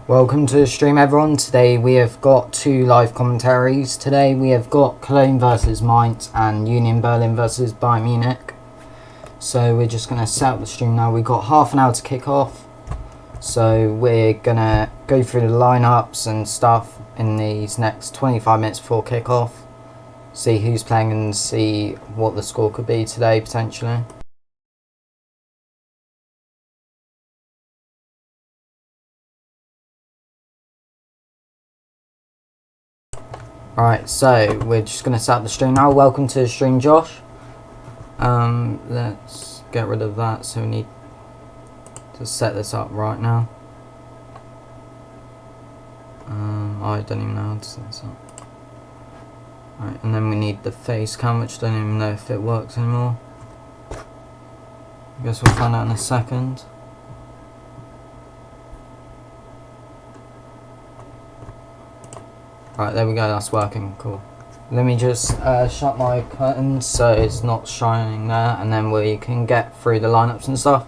Welcome to the stream, everyone. Today we have got two live commentaries. Today we have got Cologne versus Mainz and Union Berlin versus Bayern Munich. So we're just going to set up the stream now. We've got half an hour to kick off. So we're going to go through the lineups and stuff in these next 25 minutes before kickoff. See who's playing and see what the score could be today potentially. Alright, so we're just going to set up the stream now. Welcome to the stream, Josh. Let's get rid of that, so we need to set this up right now. I don't even know how to set this up. Alright, and then we need the face cam, which I don't even know if it works anymore. I guess we'll find out in a second. Right, there we go, that's working, cool. Let me just shut my curtains so it's not shining there, and then we can get through the lineups and stuff.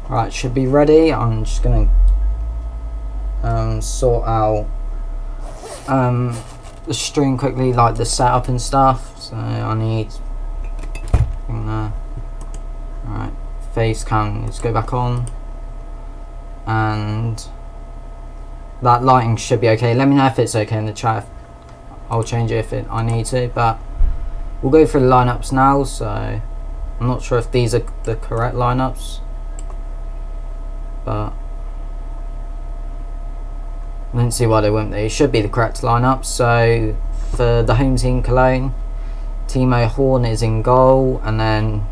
Right, should be ready. I'm just gonna sort out the stream quickly, like the setup and stuff. So I need there. Alright, face cam needs to go back on, and that lighting should be okay. Let me know if it's okay in the chat. I'll change it if I need to, but we'll go through the lineups now. So I'm not sure if these are the correct lineups, but I don't see why they wouldn't. They should be the correct lineup. So for the home team, Cologne, Timo Horn is in goal, and then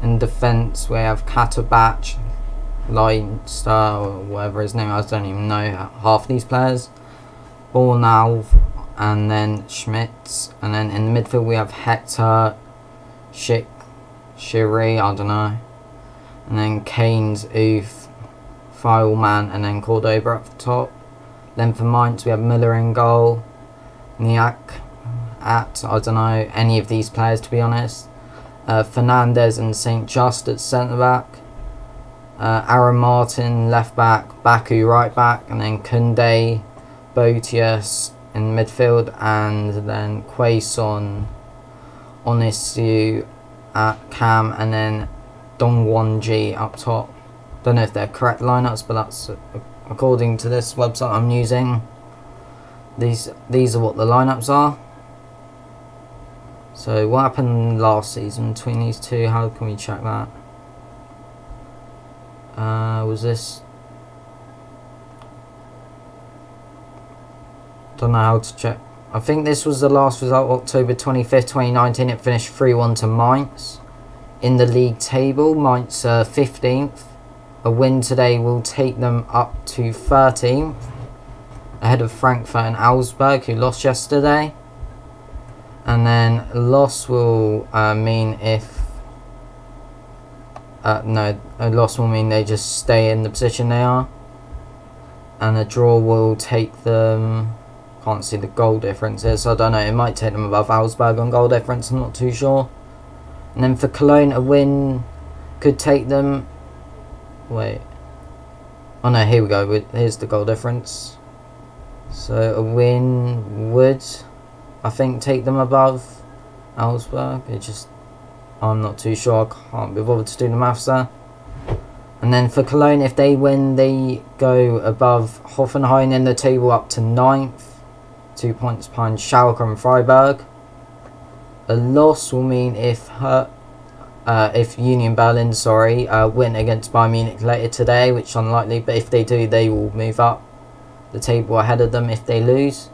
in defence we have Katterbach, Leinster, or whatever his name is. I don't even know half of these players. Bornalv, and then Schmitz, and then in the midfield we have Hector, Shiri, I don't know, and then Keynes, Oof, Fileman, and then Cordoba up the top. Then for Mainz we have Miller in goal, Niak, I don't know any of these players to be honest, Fernandez and St. Just at centre back, Aaron Martin left back, Baku right back, and then Kunde, Botius in midfield, and then Quaison, Onisu at cam, and then Dongwonji up top. Don't know if they're correct lineups, but that's according to this website I'm using. These are what the lineups are. So what happened last season between these two? How can we check that? Was this? Don't know how to check. I think this was the last result, October 25th, 2019. It finished 3-1 to Mainz. In the league table, Mainz 15th. A win today will take them up to 13th, ahead of Frankfurt and Augsburg, who lost yesterday. And then a loss will mean if... no, a loss will mean they just stay in the position they are. And a draw will take them... Can't see the goal differences, so I don't know. It might take them above Augsburg on goal difference, I'm not too sure. And then for Cologne, a win could take them... Wait. Oh no, here we go. Here's the goal difference. So a win would, I think, take them above Augsburg. I'm not too sure. I can't be bothered to do the maths there. And then for Cologne, if they win, they go above Hoffenheim in the table up to 9th. 2 points behind Schalke and Freiburg. A loss will mean if Union Berlin, win against Bayern Munich later today, which is unlikely, but if they do, they will move up the table ahead of them if they lose.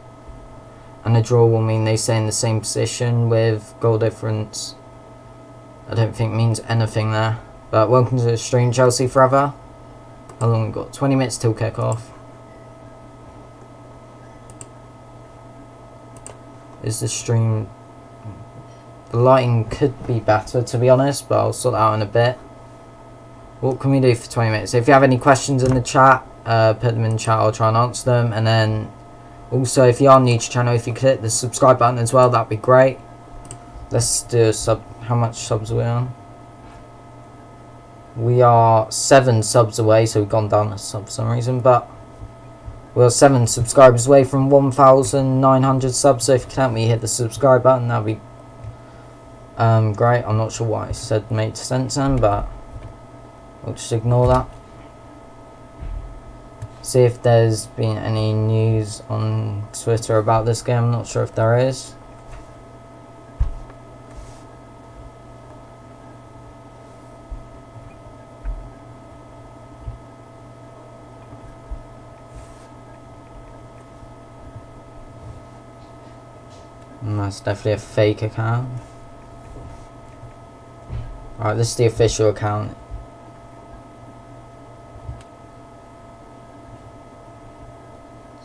And a draw will mean they stay in the same position with goal difference. I don't think means anything there. But welcome to the stream, Chelsea Forever. How long we got? 20 minutes till kick off. is the stream. The lighting could be better, to be honest, but I'll sort that out in a bit. What can we do for 20 minutes? If you have any questions in the chat, put them in the chat. I'll try and answer them. And then also, if you are new to the channel, if you click the subscribe button as well, that'd be great. Let's do a sub. How much subs are we on? We are 7 subs away, so we've gone down a sub for some reason, but we're 7 subscribers away from 1,900 subs. So if you can help me hit the subscribe button, that'd be great. I'm not sure what I said made sense then, but we'll just ignore that. See if there's been any news on Twitter about this game. I'm not sure if there is. That's definitely a fake account. Alright, this is the official account.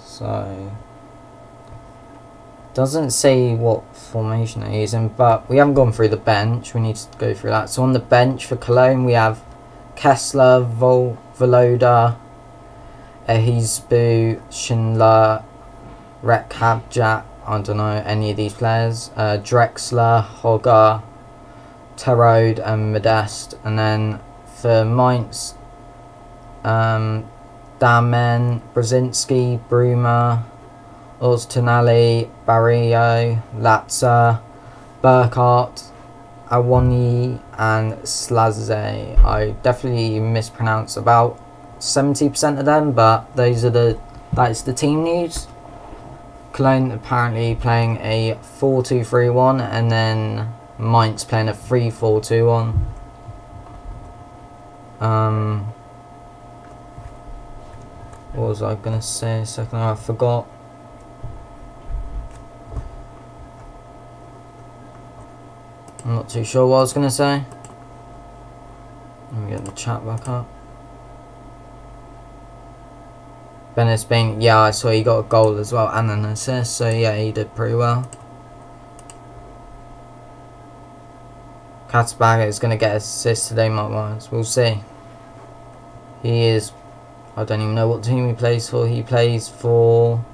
So, doesn't say what formation they're using, but we haven't gone through the bench. We need to go through that. So on the bench for Cologne, we have Kessler, Voloda, Ehizbu, Schindler, Rekhabjat. I don't know any of these players. Drexler, Hogger, Terode, and Modeste. And then for Mainz, Damen, Brzezinski, Bruma, Oztunali, Barrio, Latza, Burkhardt, Awani, and Slaze. I definitely mispronounced about 70% of them, but that is the team news. Cologne apparently playing a 4-2-3-1, and then Mainz playing a 3-4-2-1. What was I gonna say a second ago? I forgot. I'm not too sure what I was gonna say. Let me get the chat back up. Bennett's been, yeah, I saw he got a goal as well and an assist, so yeah, he did pretty well. Katzberger is going to get assist today, Mark Myers. We'll see. He is, I don't even know what team he plays for. He plays for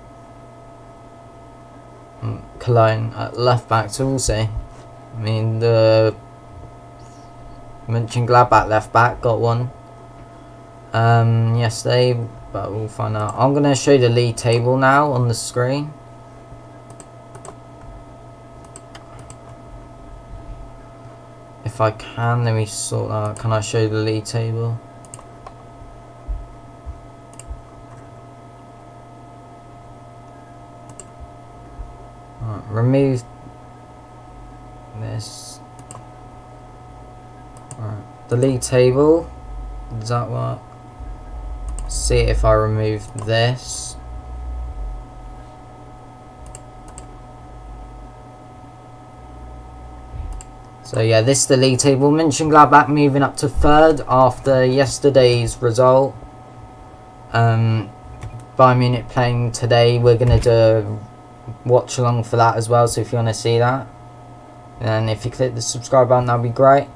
Cologne at left back, so we'll see. I mean, the Mönchengladbach left back got one yesterday, but we'll find out. I'm going to show you the league table now on the screen. If I can, let me sort out. Can I show you the league table? Right, remove this. Right, the league table. Does that work? See if I remove this. So yeah, this is the league table. Mönchengladbach moving up to 3rd after yesterday's result. Bayern Munich playing today. We're going to do a watch along for that as well, so if you want to see that. And if you click the subscribe button, that would be great.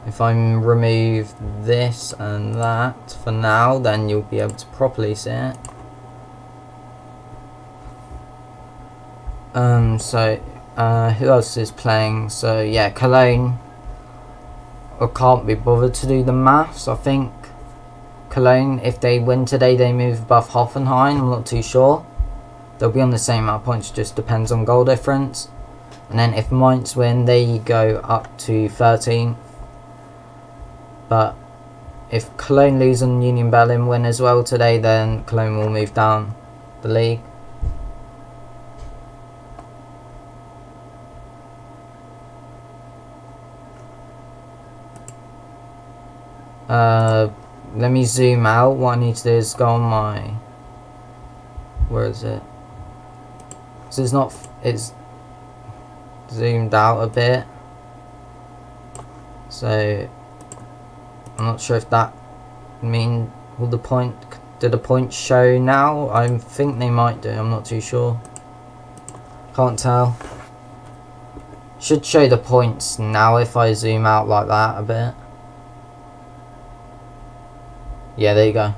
If I remove this and that for now, then you'll be able to properly see it. Who else is playing? So yeah, Cologne. I can't be bothered to do the maths. I think Cologne, if they win today, they move above Hoffenheim. I'm not too sure. They'll be on the same amount of points. Just depends on goal difference. And then if Mainz win, they go up to 13. But if Cologne lose and Union Berlin win as well today, then Cologne will move down the league. Let me zoom out. What I need to do is go on my... Where is it? So it's not... It's zoomed out a bit. So... I'm not sure if that mean will the point Do the points show now? I think they might do, I'm not too sure. Can't tell. Should show the points now if I zoom out like that a bit. Yeah, there you go.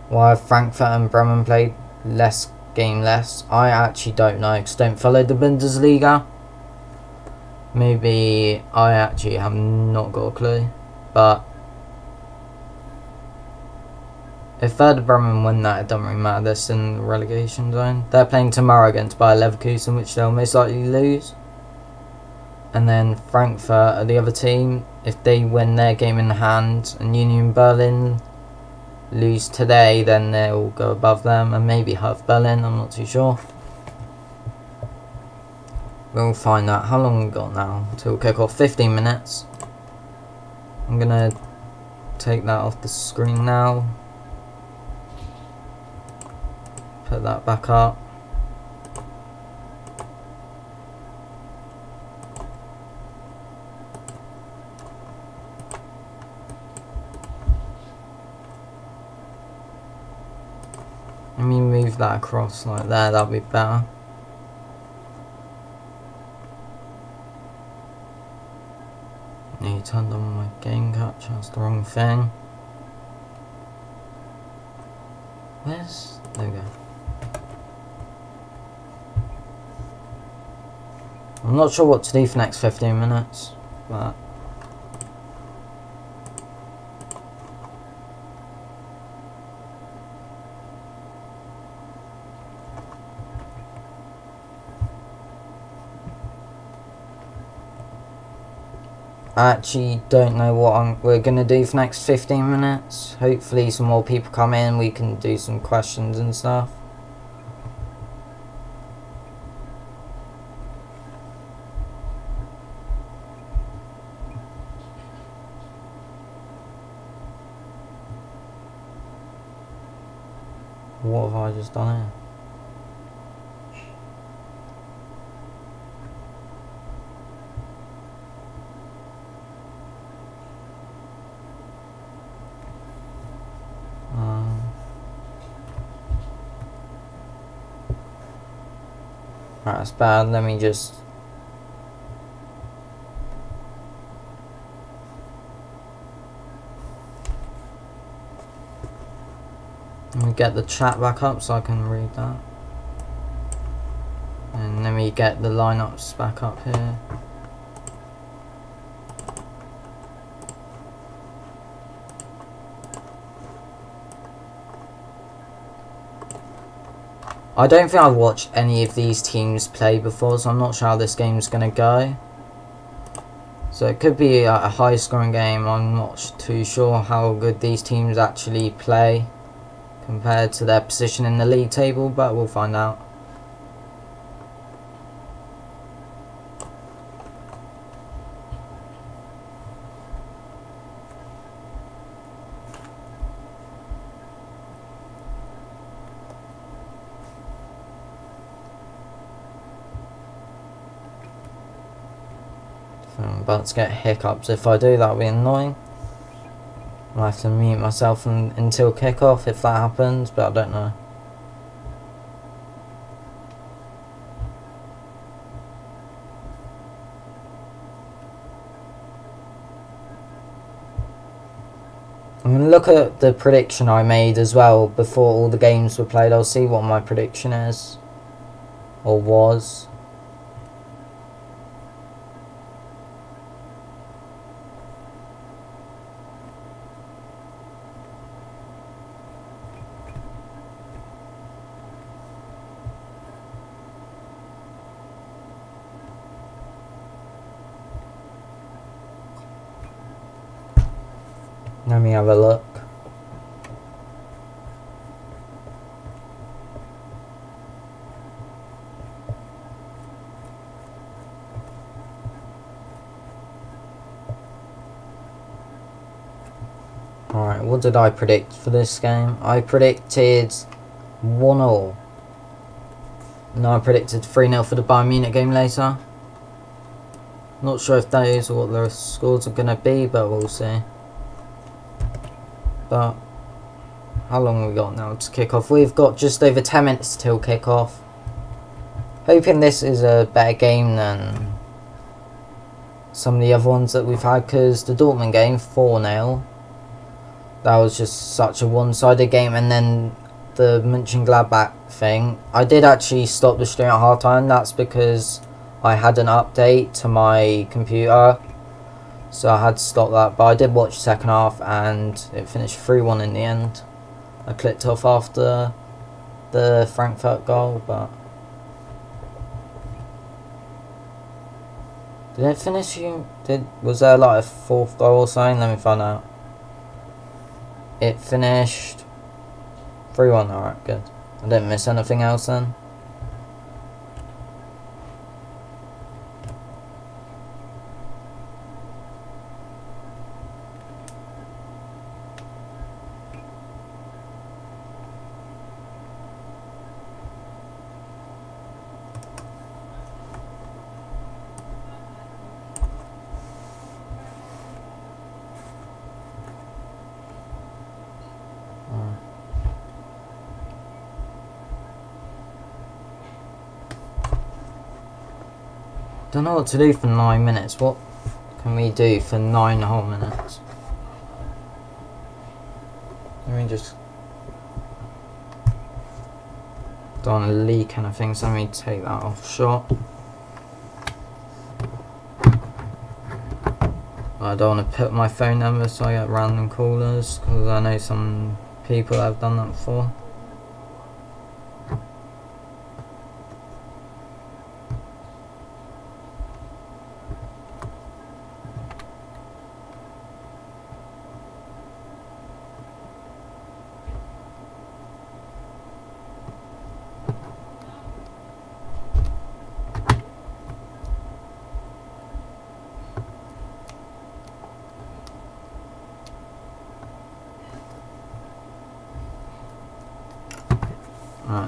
Why have Frankfurt and Bremen played game less? I actually don't know because I don't follow the Bundesliga. Maybe I actually have not got a clue. But if Werder Bremen win that, it doesn't really matter. They're still in the relegation zone. They're playing tomorrow against Bayer Leverkusen, which they'll most likely lose. And then Frankfurt are the other team. If they win their game in hand and Union Berlin lose today, then they'll go above them, and maybe Hertha Berlin, I'm not too sure. We'll find out. How long we got now till kick off? 15 minutes. I'm gonna take that off the screen now. Put that back up. Let me move that across like there, that'll be better. You turned on my game capture, that's the wrong thing. There we go. I'm not sure what to do for the next 15 minutes, but I actually don't know what we're going to do for the next 15 minutes. Hopefully some more people come in, we can do some questions and stuff. What have I just done here? Right, that's bad. Let me just... Let me get the chat back up so I can read that. And let me get the lineups back up here. I don't think I've watched any of these teams play before, so I'm not sure how this game's going to go. So it could be a high scoring game. I'm not too sure how good these teams actually play compared to their position in the league table, but we'll find out. I'm about to get hiccups. If I do, that'll be annoying. I'll have to mute myself until kickoff if that happens, but I don't know. I'm going to look at the prediction I made as well before all the games were played. I'll see what my prediction is, or was. Let me have a look. Alright, what did I predict for this game? I predicted 1-1. No, I predicted 3-0 for the Bayern Munich game later. Not sure if those are what the scores are going to be, but we'll see. but how long have we got now to kick off? We've got just over 10 minutes till kick off. Hoping this is a better game than some of the other ones that we've had, because the Dortmund game 4-0, that was just such a one-sided game. And then the Mönchengladbach thing, I did actually stop the stream at half-time. That's because I had an update to my computer, so I had to stop that. But I did watch the second half and it finished 3-1 in the end. I clicked off after the Frankfurt goal, but did it finish? Was there like a fourth goal or something? Let me find out. It finished 3-1. Alright, good. I didn't miss anything else then. Don't know what to do for 9 minutes. What can we do for 9 whole minutes? Let me just... don't want to leak anything, so let me take that off shot. I don't want to put my phone number so I get random callers, because I know some people have done that before.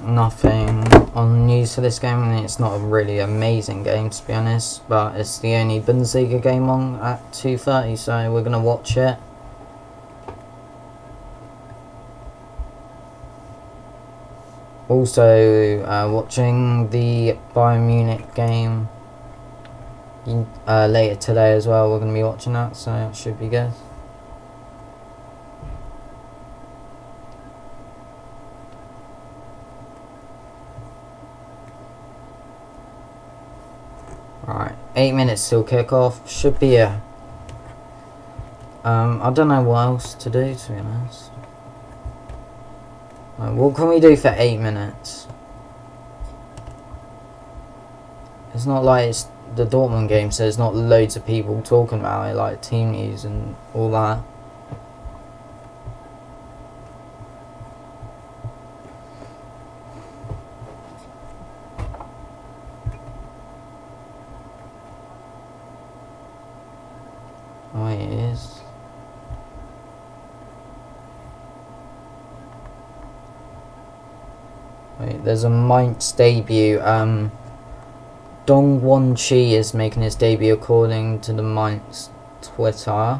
Nothing on news for this game. I mean, it's not a really amazing game, to be honest, but it's the only Bundesliga game on at 2:30, so we're gonna watch it. Also, watching the Bayern Munich game later today as well. We're gonna be watching that, so it should be good. Right, 8 minutes till kick-off. Should be a... I don't know what else to do, to be honest. What can we do for 8 minutes? It's not like it's the Dortmund game, so there's not loads of people talking about it, like team news and all that. Oh, it is. Wait, there's a Mainz debut. Dong Won Chi is making his debut according to the Mainz Twitter.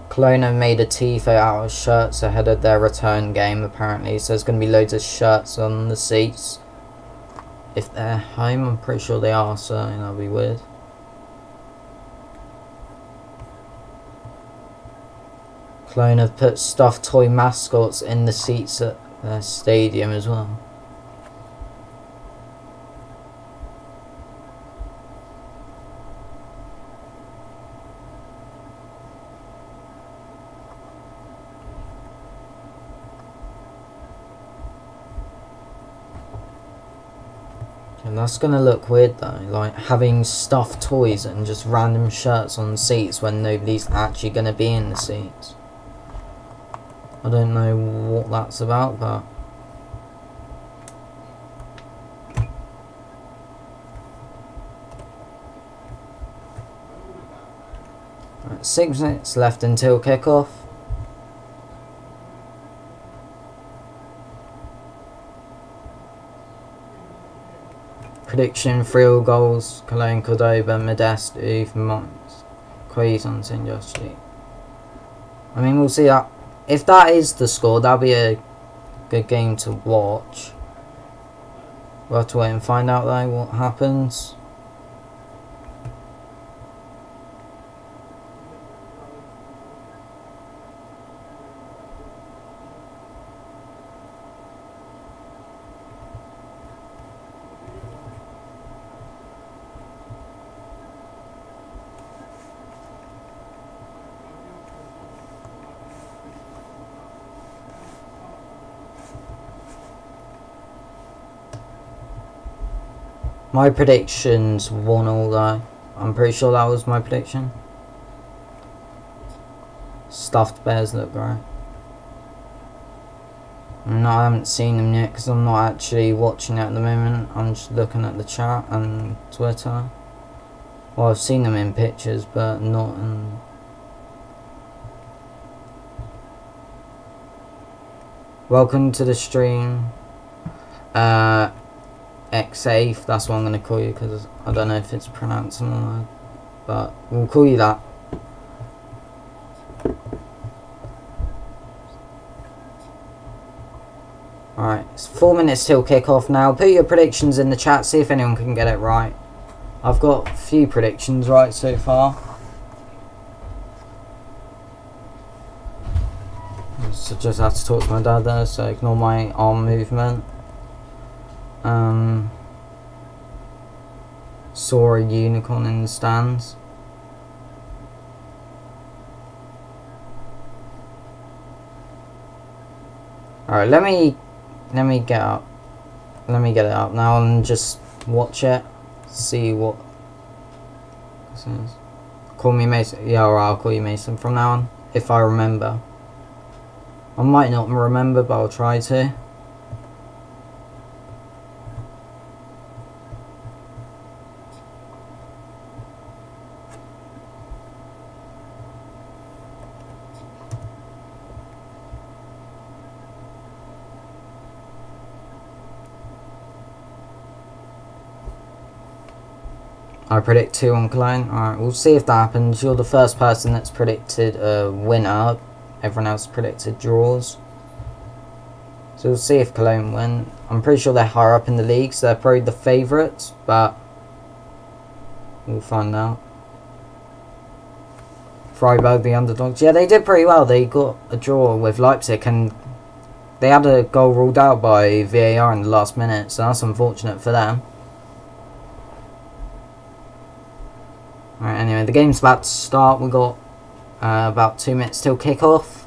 Koln have made a tifo out of shirts ahead of their return game, apparently, so there's going to be loads of shirts on the seats. If they're home, I'm pretty sure they are, so that'll be weird. Koln have put stuffed toy mascots in the seats at their stadium as well. And that's gonna look weird though, like having stuffed toys and just random shirts on seats when nobody's actually gonna be in the seats. I don't know what that's about, but right, 6 minutes left until kickoff. Prediction: 3 goals. Cologne, Cordoba, Modeste, Mainz, Quaison, Saint-Just. I mean, we'll see that if that is the score, that'll be a good game to watch. We'll have to wait and find out though what happens. My prediction's 1-1 though. I'm pretty sure that was my prediction. Stuffed bears look great. No, I haven't seen them yet because I'm not actually watching it at the moment. I'm just looking at the chat and Twitter. Well, I've seen them in pictures, but not in... Welcome to the stream. X8, that's what I'm going to call you because I don't know if it's pronounced something, but we'll call you that. Alright, it's 4 minutes till kickoff now. Put your predictions in the chat, see if anyone can get it right. I've got a few predictions right so far. So just have to talk to my dad there, so ignore my arm movement. Saw a unicorn in the stands. Alright, let me get up. Let me get it up now and just watch it. See what this is. Call me Mason. Yeah, alright, I'll call you Mason from now on. If I remember. I might not remember, but I'll try to. I predict 2 on Koln. Alright, we'll see if that happens. You're the first person that's predicted a winner. Everyone else predicted draws. So we'll see if Koln win. I'm pretty sure they're higher up in the league, so they're probably the favourites, but we'll find out. Freiburg, the underdogs. Yeah, they did pretty well. They got a draw with Leipzig, and they had a goal ruled out by VAR in the last minute, so that's unfortunate for them. Alright, anyway, the game's about to start. We've got about 2 minutes till kickoff.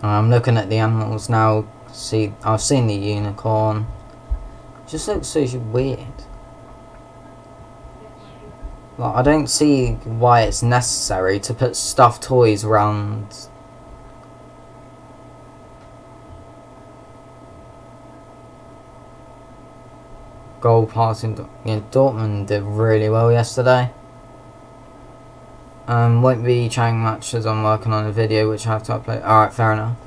I'm looking at the animals now. See, I've seen the unicorn. It just looks so weird. Like, I don't see why it's necessary to put stuffed toys around. Goal passing. Yeah, Dortmund did really well yesterday. Won't be chatting much as I'm working on a video which I have to upload. Alright, fair enough.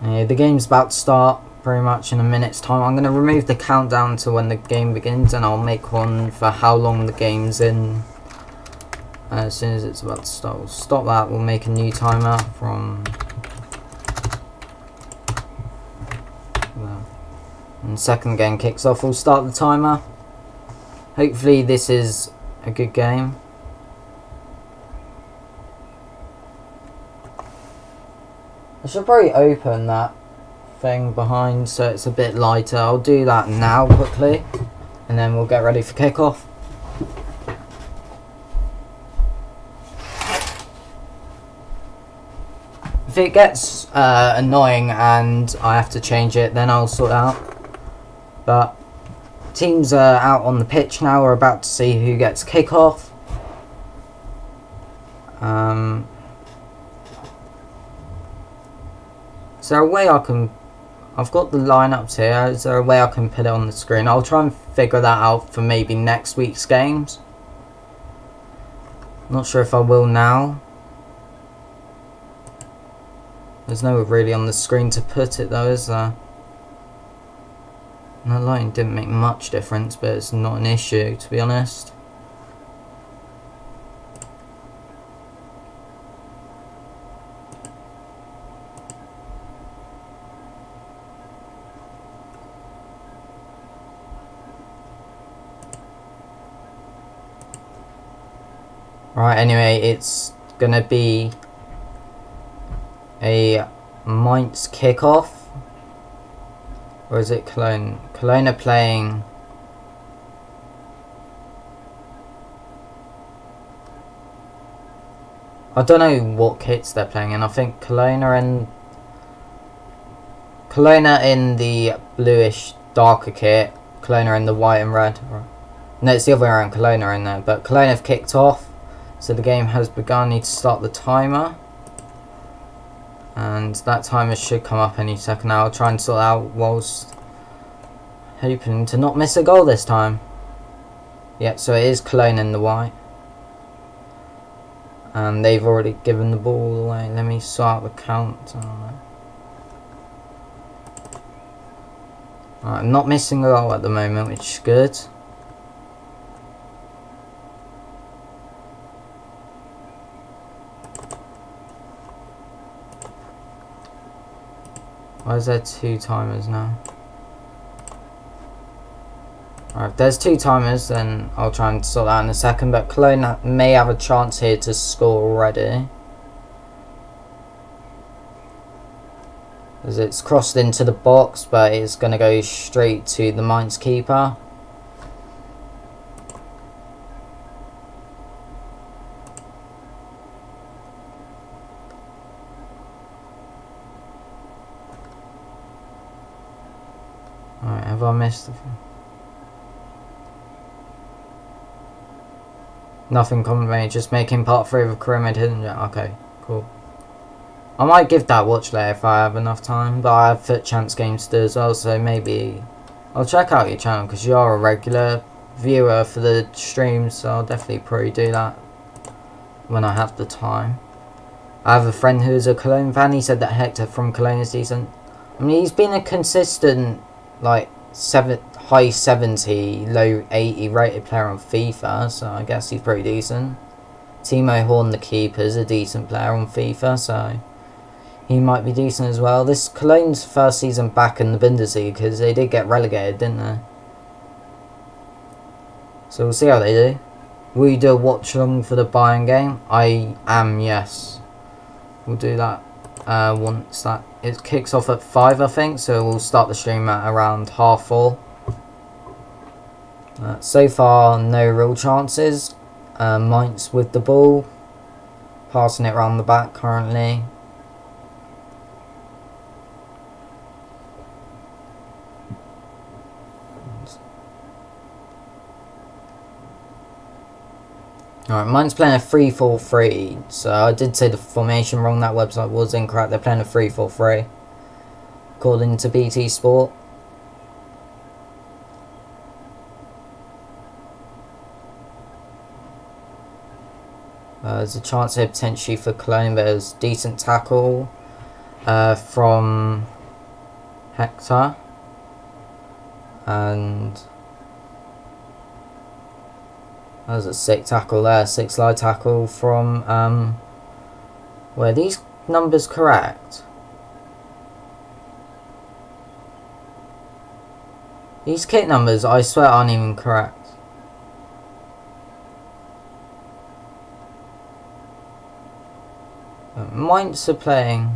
Yeah, the game's about to start pretty much in a minute's time. I'm going to remove the countdown to when the game begins, and I'll make one for how long the game's in as soon as it's about to start. We'll stop that, we'll make a new timer from there. And the second game kicks off, we'll start the timer. Hopefully this is a good game. I should probably open that thing behind so it's a bit lighter. I'll do that now quickly and then we'll get ready for kickoff. If it gets annoying and I have to change it, then I'll sort it out. But teams are out on the pitch now. We're about to see who gets kickoff. Is there a way I can I've got the lineups here. Is there a way I can put it on the screen? I'll try and figure that out for maybe next week's games. Not sure if I will now. There's no really on the screen to put it though, is there? And the lighting didn't make much difference, but it's not an issue, to be honest. Right, anyway, it's gonna be a Mainz kickoff. Or is it Koln? Koln are playing... I don't know what kits they're playing in. I think Koln are in the bluish darker kit. Koln are in the white and red. No, it's the other way around. Koln are in there. But Koln have kicked off. So the game has begun. I need to start the timer. And that timer should come up any second now. I'll try and sort it out whilst hoping to not miss a goal this time. Yep, so it is Koln in the white. And they've already given the ball away. Let me sort out the count. Right, I'm not missing a goal at the moment, which is good. Why is there 2 timers now? Alright, if there's 2 timers, then I'll try and sort that out in a second. But Koln may have a chance here to score already, as it's crossed into the box, but it's going to go straight to the Mainz keeper. Alright, have I missed the... Nothing complimentary, just making part 3 of a pyramid hidden. Okay, cool. I might give that watch later if I have enough time, but I have foot chance games to do as well, so maybe I'll check out your channel because you are a regular viewer for the streams, so I'll definitely probably do that when I have the time. I have a friend who's a Koln fan. He said that Hector from Koln is decent. I mean, he's been a consistent, like, high 70, low 80 rated player on FIFA, so I guess he's pretty decent. Timo Horn, the keeper, is a decent player on FIFA, so he might be decent as well. This Koln's first season back in the Bundesliga because they did get relegated, didn't they? So we'll see how they do. Will you do a watch along for the Bayern game? I am, yes. We'll do that once that it kicks off at 5, I think, so we'll start the stream at around 4:30. So far, no real chances. Mainz with the ball, passing it around the back currently. Alright, Mainz playing a 3-4-3, so I did say the formation wrong, that website was incorrect. They're playing a 3-4-3 according to BT Sport. There's a chance here potentially for Koln, but there's decent tackle from Hector, and there's a sick tackle there, sick slide tackle from were these numbers correct? These kit numbers, I swear, aren't even correct. Mainz are playing.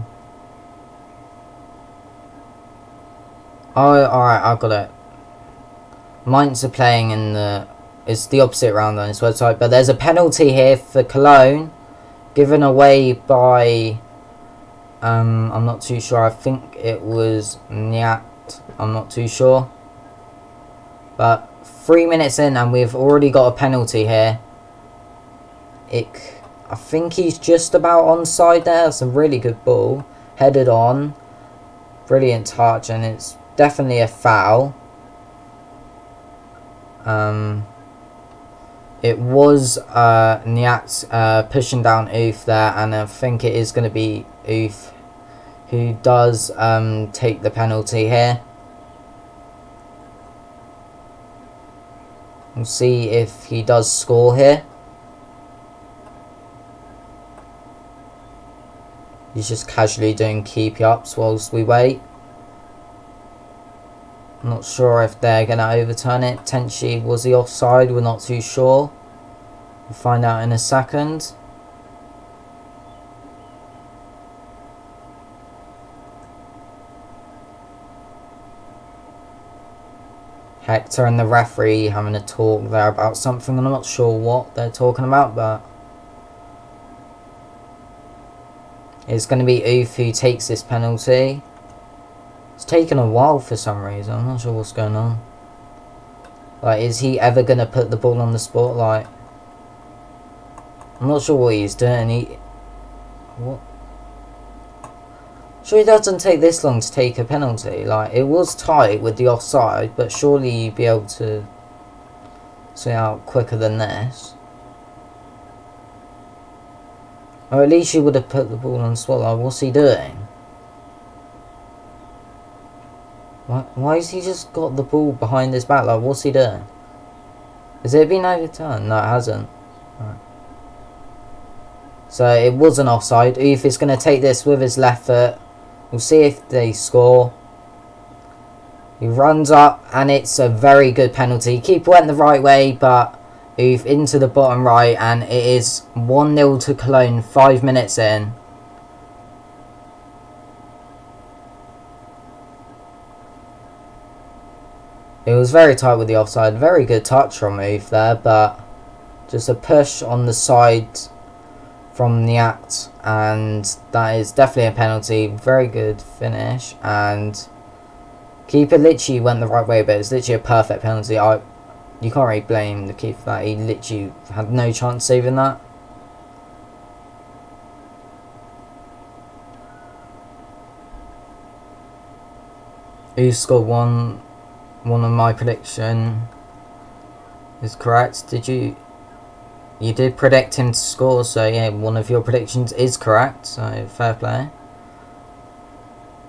Oh, alright, I got it. Mainz are playing in the... It's the opposite round on this website, but there's a penalty here for Koln, given away by... I'm not too sure. I think it was Nyat. I'm not too sure. But 3 minutes in and we've already got a penalty here. I think he's just about onside there. That's a really good ball. Headed on. Brilliant touch, and it's definitely a foul. It was Niat pushing down Oof there, and I think it is going to be Oof who does take the penalty here. We'll see if he does score here. He's just casually doing keep-ups whilst we wait. I'm not sure if they're going to overturn it. Potentially, was he offside? We're not too sure. We'll find out in a second. Hector and the referee having a talk there about something. I'm not sure what they're talking about, but it's going to be Oof who takes this penalty. It's taken a while for some reason. I'm not sure what's going on. Like, is he ever going to put the ball on the spot? Like, I'm not sure what he's doing. What? Sure, it doesn't take this long to take a penalty. Like, it was tight with the offside, but surely you'd be able to see out quicker than this. Or at least you would have put the ball on the spot. Like, what's he doing? Why has he just got the ball behind his back? Like, what's he doing? Has it been overturned? No, it hasn't. Right. So it was an offside. Oof is going to take this with his left foot. We'll see if they score. He runs up, and it's a very good penalty. Keeper went the right way, but Oof into the bottom right, and it is 1-0 to Koln 5 minutes in. It was very tight with the offside. Very good touch from Oof there, but just a push on the side from the act, and that is definitely a penalty. Very good finish, and keeper literally went the right way, but it's literally a perfect penalty. You can't really blame the keeper for that. He literally had no chance saving that. Who scored one of my prediction is correct. You did predict him to score, so yeah, one of your predictions is correct, so fair play.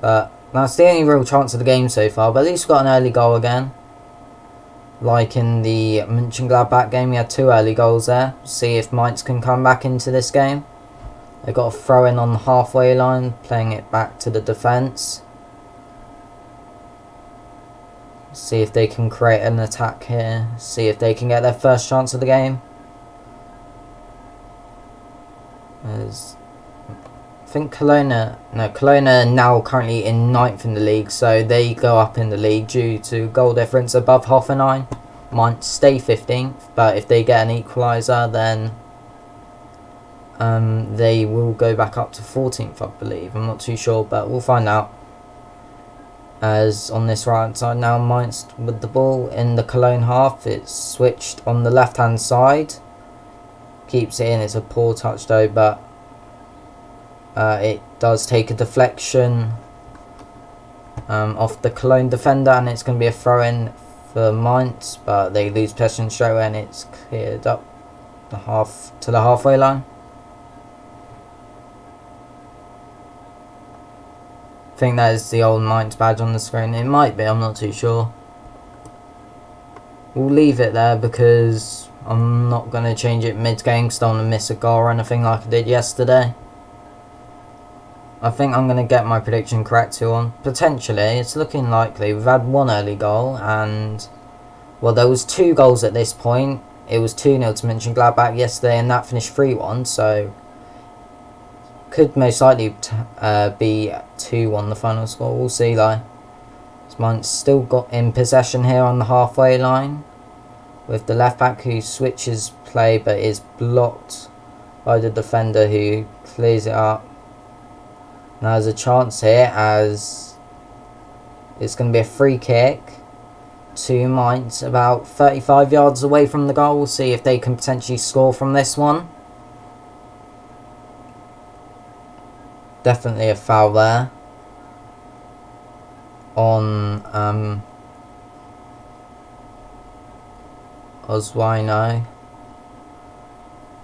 But that's the only real chance of the game so far, but at least we got an early goal again. Like in the Mönchengladbach game, we had 2 early goals there. See if Mainz can come back into this game. They got a throw in on the halfway line, playing it back to the defence. See if they can create an attack here. See if they can get their first chance of the game. I think Koln are now currently in 9th in the league, so they go up in the league due to goal difference above Hoffenheim. Might stay 15th, but if they get an equaliser, then they will go back up to 14th, I believe. I'm not too sure, but we'll find out. As on this right side now, Mainz with the ball in the Koln half. It's switched on the left hand side. Keeps it in. It's a poor touch though, but it does take a deflection off the Koln defender, and it's going to be a throw in for Mainz, but they lose possession straight away, and it's cleared up the halfway line. I think that is the old Mainz badge on the screen. It might be, I'm not too sure. We'll leave it there because I'm not going to change it mid-game because I don't want to miss a goal or anything like I did yesterday. I think I'm going to get my prediction correct 2-1. Potentially, it's looking likely. We've had 1 early goal, and well, there was 2 goals at this point. It was 2-0 to Mönchengladbach yesterday, and that finished 3-1, so could most likely be 2-1 the final score. We'll see though. Mainz still got in possession here on the halfway line with the left back who switches play but is blocked by the defender who clears it up. Now there's a chance here as it's going to be a free kick to Mainz about 35 yards away from the goal. We'll see if they can potentially score from this one. Definitely a foul there. on Oswino.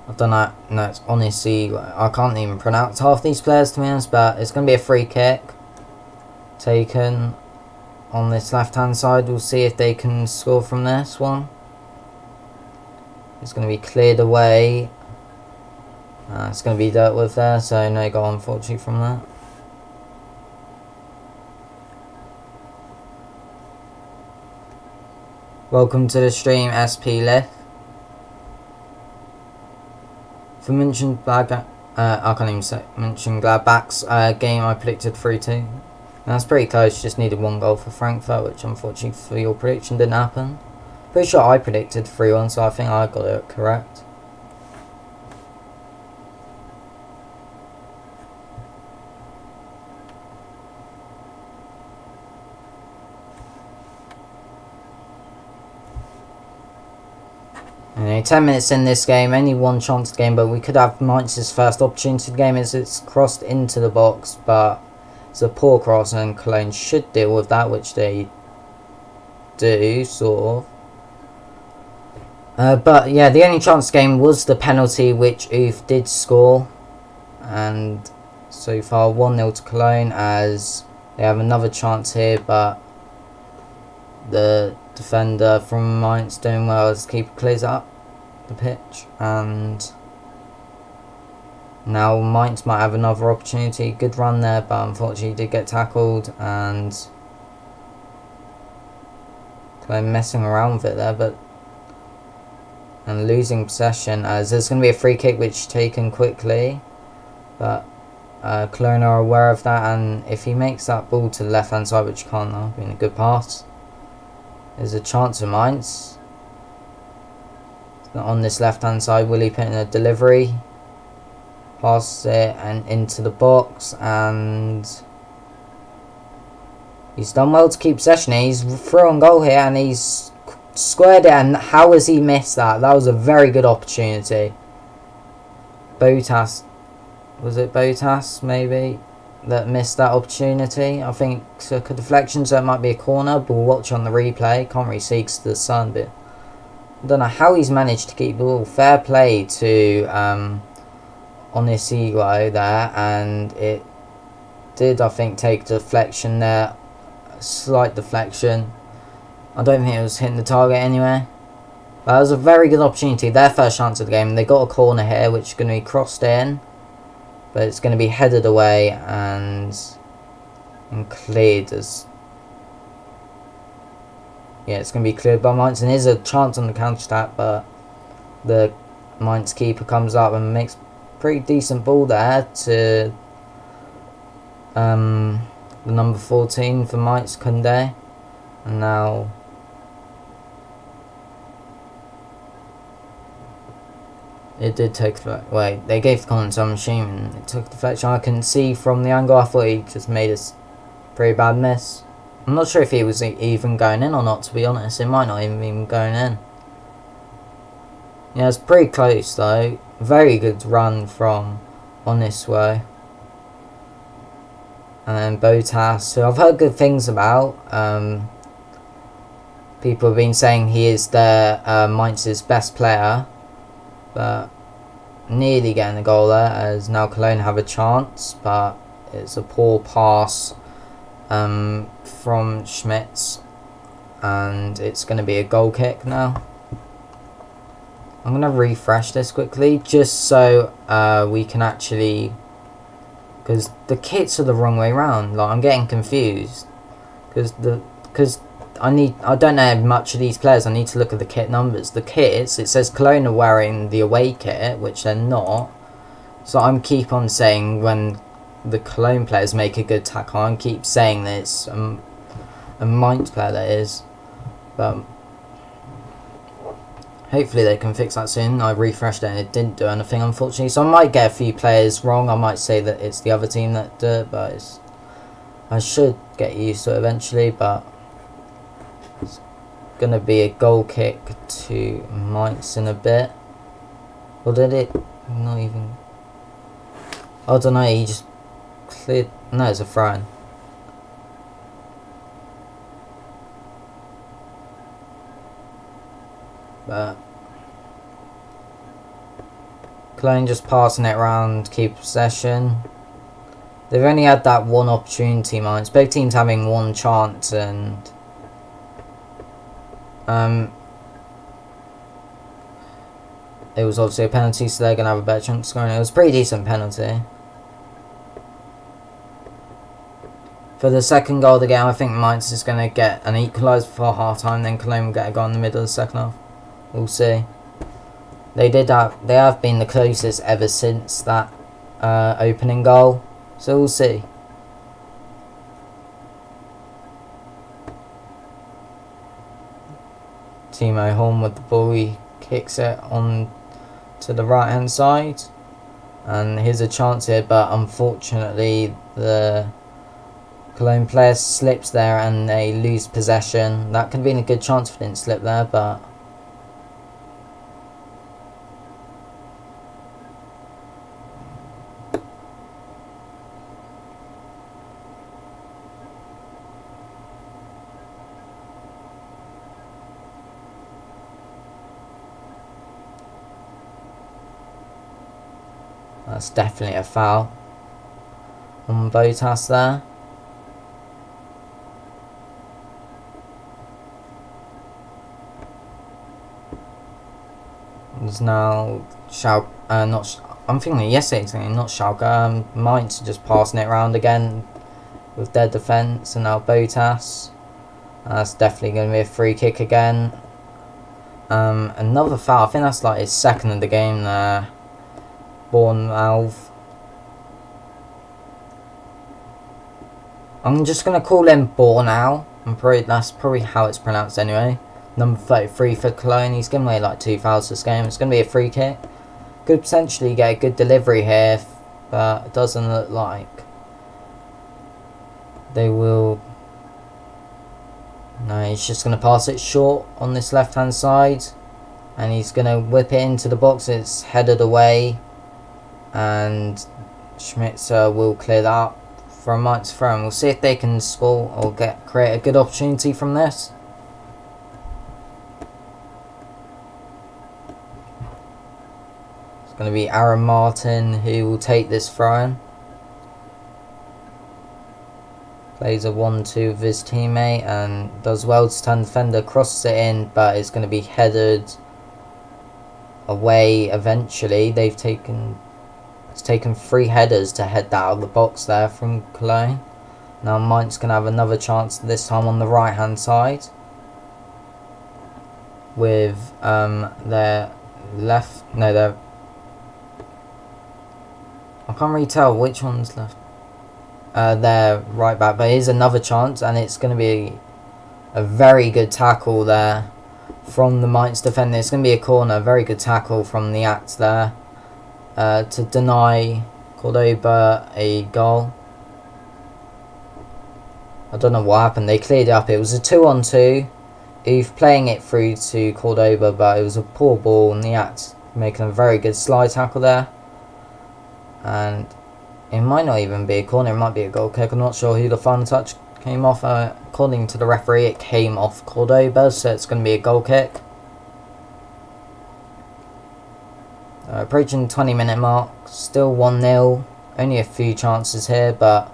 I don't know. No, it's honestly, like, I can't even pronounce half these players, to be honest, but it's going to be a free kick taken on this left hand side. We'll see if they can score from this one. It's going to be cleared away. It's going to be dealt with there, so no goal unfortunately from that. Welcome to the stream, SP Lith. For Mönchengladbach, I can't even say Mönchengladbach's game, I predicted 3-2. That's pretty close, just needed 1 goal for Frankfurt, which unfortunately for your prediction didn't happen. Pretty sure I predicted 3-1, so I think I got it correct. Anyway, 10 minutes in this game, only 1 chance game, but we could have Mainz's first opportunity of the game as it's crossed into the box, but it's a poor cross and Koln should deal with that, which they do, sort of. But yeah, the only chance game was the penalty, which Uth did score, and so far 1-0 to Koln as they have another chance here, but the defender from Mainz doing well as the keeper clears up the pitch, and now Mainz might have another opportunity. Good run there, but unfortunately did get tackled and messing around with it there, and losing possession as there's going to be a free kick which is taken quickly, but Koln are aware of that, and if he makes that ball to the left hand side, which he can't now, being a good pass, there's a chance for Mainz. On this left hand side, Willie put in a delivery, passes it and into the box, and he's done well to keep possession. He's through on goal here and he's squared it, and how has he missed that? That was a very good opportunity. Botas, was it Botas maybe that missed that opportunity? I think took a deflection, so it might be a corner, but we'll watch on the replay. Can't really see because of the sun, but I don't know how he's managed to keep the ball. Fair play to Onisigo there, and it did, I think, take deflection there, a slight deflection. I don't think it was hitting the target anyway. But that was a very good opportunity, their first chance of the game. They got a corner here which is going to be crossed in, but it's going to be headed away and cleared as... Yeah, it's going to be cleared by Mainz, and here's a chance on the counter-attack, but the Mainz keeper comes up and makes a pretty decent ball there to the number 14 for Mainz, Kunde. And now it did take the... Wait, they gave the corner, so I'm assuming it took deflection. I can see from the angle, I thought he just made a pretty bad miss. I'm not sure if he was even going in or not, to be honest. It might not even be going in. Yeah, it's pretty close though. Very good run from Oniswo. And then Botas, who I've heard good things about. People have been saying he is their Mainz's best player. But nearly getting a goal there, as now Koln have a chance. But it's a poor pass from Schmitz, and it's going to be a goal kick now. I'm going to refresh this quickly just so we can actually, because the kits are the wrong way around. Like, I'm getting confused because I don't know much of these players. I need to look at the kit numbers. The kits, it says Koln are wearing the away kit, which they're not. So I'm keep on saying when the Koln players make a good tackle, I keep saying that it's a Mainz player that is, but hopefully they can fix that soon. I refreshed it and it didn't do anything, unfortunately, so I might get a few players wrong. I might say that it's the other team that do it, but I should get used to it eventually. But it's gonna be a goal kick to Mainz in a bit. Or did it not even? I don't know, he just cleared. No, it's a throw-in. But Koln just passing it around, keep possession. They've only had that one opportunity, Mainz. Both teams having one chance, and it was obviously a penalty, so they're going to have a better chance of scoring. It was a pretty decent penalty. For the second goal of the game, I think Mainz is going to get an equaliser before half-time, then Koln will get a goal in the middle of the second half. We'll see. They have been the closest ever since that opening goal, so we'll see. Timo Horn with the ball, he kicks it on to the right hand side, and here's a chance here, but unfortunately the Koln player slips there and they lose possession. That could have been a good chance if it didn't slip there, but that's definitely a foul on Botas there. There's now I'm thinking yesterday's game, not Schalke. Mainz just passing it around again with their defence, and now Botas. That's definitely going to be a free kick again. Another foul. I think that's like his second of the game there. Bournemouth. I'm just going to call him Bornau. That's probably how it's pronounced anyway. Number 33 for Koln. He's given away like 2 fouls this game. It's going to be a free kick. Could potentially get a good delivery here, but it doesn't look like they will. No, he's just going to pass it short on this left hand side, and he's going to whip it into the box. It's headed away, and Schmitzer will clear that up for a Mainz throw. And we'll see if they can score or create a good opportunity from this. It's going to be Aaron Martin who will take this throw-in. Plays a 1-2 with his teammate and does well to turn the defender, crosses it in, but it's going to be headed away eventually. It's taken 3 headers to head that out of the box there from Koln. Now Mainz going to have another chance, this time on the right hand side, with their left, no, their, I can't really tell which one's left. Their right back, but here's another chance, and it's going to be a very good tackle there from the Mainz defender. It's going to be a corner. Very good tackle from the Act there to deny Cordoba a goal. I don't know what happened. They cleared it up. It was a 2-on-2. He's playing it through to Cordoba, but it was a poor ball, and the Act making a very good slide tackle there. And it might not even be a corner, it might be a goal kick. I'm not sure who the final touch came off. According to the referee, it came off Cordoba, so it's going to be a goal kick. Approaching the 20-minute mark, still 1-0. Only a few chances here, but